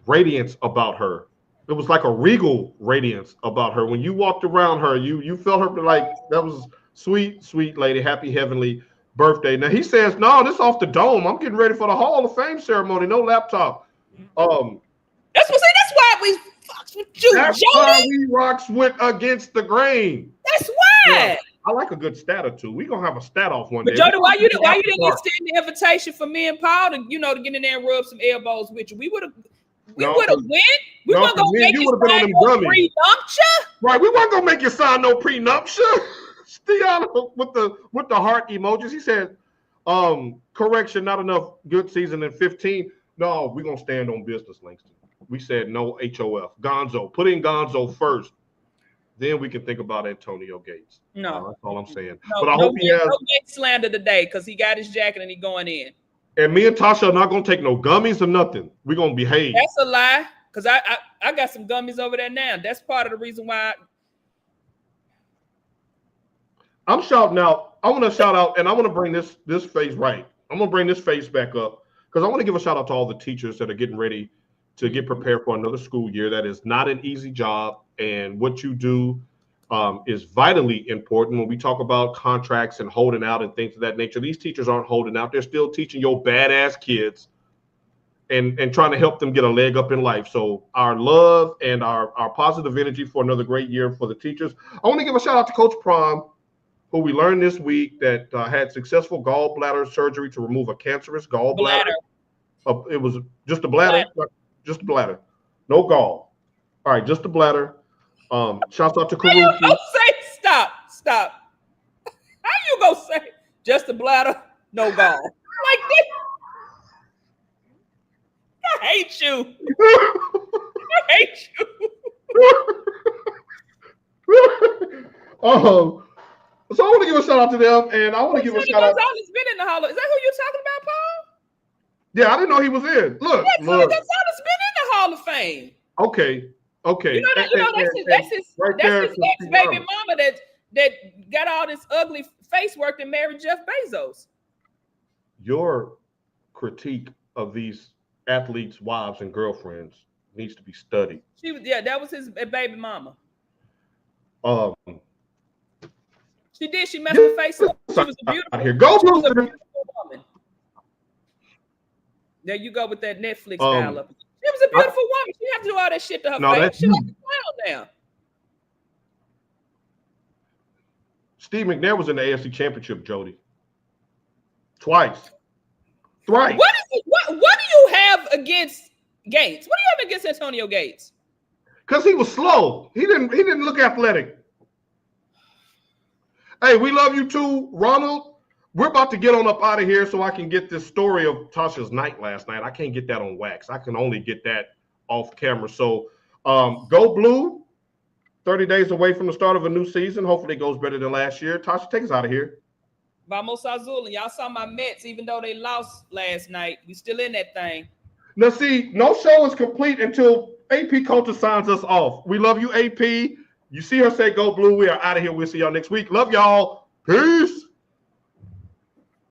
radiance about her. It was like a regal radiance about her. When you walked around her, you felt her like that was sweet, sweet lady, happy heavenly birthday. Now he says, no, this off the dome. I'm getting ready for the Hall of Fame ceremony. No laptop. That's why we fucks with you, That's Jody. why we rocks went against the grain. That's why. Yeah, I like a good stat or two. We're gonna have a stat off one day. But Jody, why you didn't extend the invitation for me and Paul to get in there and rub some elbows with you? We would have went. We weren't gonna make you sign no prenuptia. Right, we weren't gonna make you sign no prenuptia. Stiano with the heart emojis. He said, correction, not enough good season in 15. No, we're gonna stand on business, Langston. We said no HOF. Gonzo. Put in Gonzo first. Then we can think about Antonio Gates. No. That's all I'm saying. But I hope he has no Gates slander today because he got his jacket and he going in. And me and Tasha are not gonna take no gummies or nothing. We're gonna behave. That's a lie. Because I got some gummies over there now. That's part of the reason why I'm shouting out. I want to shout out, and I want to bring this face right. I'm gonna bring this face back up because I want to give a shout out to all the teachers that are getting ready to get prepared for another school year. That is not an easy job, and what you do is vitally important when we talk about contracts and holding out and things of that nature. These teachers aren't holding out. They're still teaching your badass kids and trying to help them get a leg up in life. So our love and our positive energy for another great year for the teachers. I want to give a shout out to Coach Prom, who we learned this week that had successful gallbladder surgery to remove a cancerous gallbladder. It was just a bladder. Just a bladder. No gall. All right, just a bladder. Shouts out to Karuchi. How you gonna say stop? How you gonna say just a bladder, no gall? Like this? I hate you. I hate you. So I want to give a shout out to them, and I want to give a shout out. Gonzalez been in the Hall of. Is that who you're talking about, Paul? Yeah, I didn't know he was in. Look. Gonzalez been in the Hall of Fame. Okay. That's his ex-baby mama that got all this ugly face work and married Jeff Bezos. Your critique of these athletes' wives and girlfriends needs to be studied. That was his baby mama. She did. She messed her face up. She was a beautiful. Here, go woman. There you go with that Netflix style up. She was a beautiful woman. She didn't have to do all that shit to her face. She's like a clown now. Steve McNair was in the AFC Championship, Jody. Thrice. What do you have against Gates? What do you have against Antonio Gates? Because he was slow. He didn't look athletic. Hey, we love you too, Ronald. We're about to get on up out of here so I can get this story of Tasha's night last night. I can't get that on wax. I can only get that off camera. So go blue. 30 days away from the start of a new season. Hopefully it goes better than last year. Tasha, take us out of here. Vamos Azul. And y'all saw my Mets, even though they lost last night. We still in that thing. Now, see, no show is complete until AP Coulter signs us off. We love you, AP. You see her say go blue. We are out of here. We'll see y'all next week. Love y'all. Peace.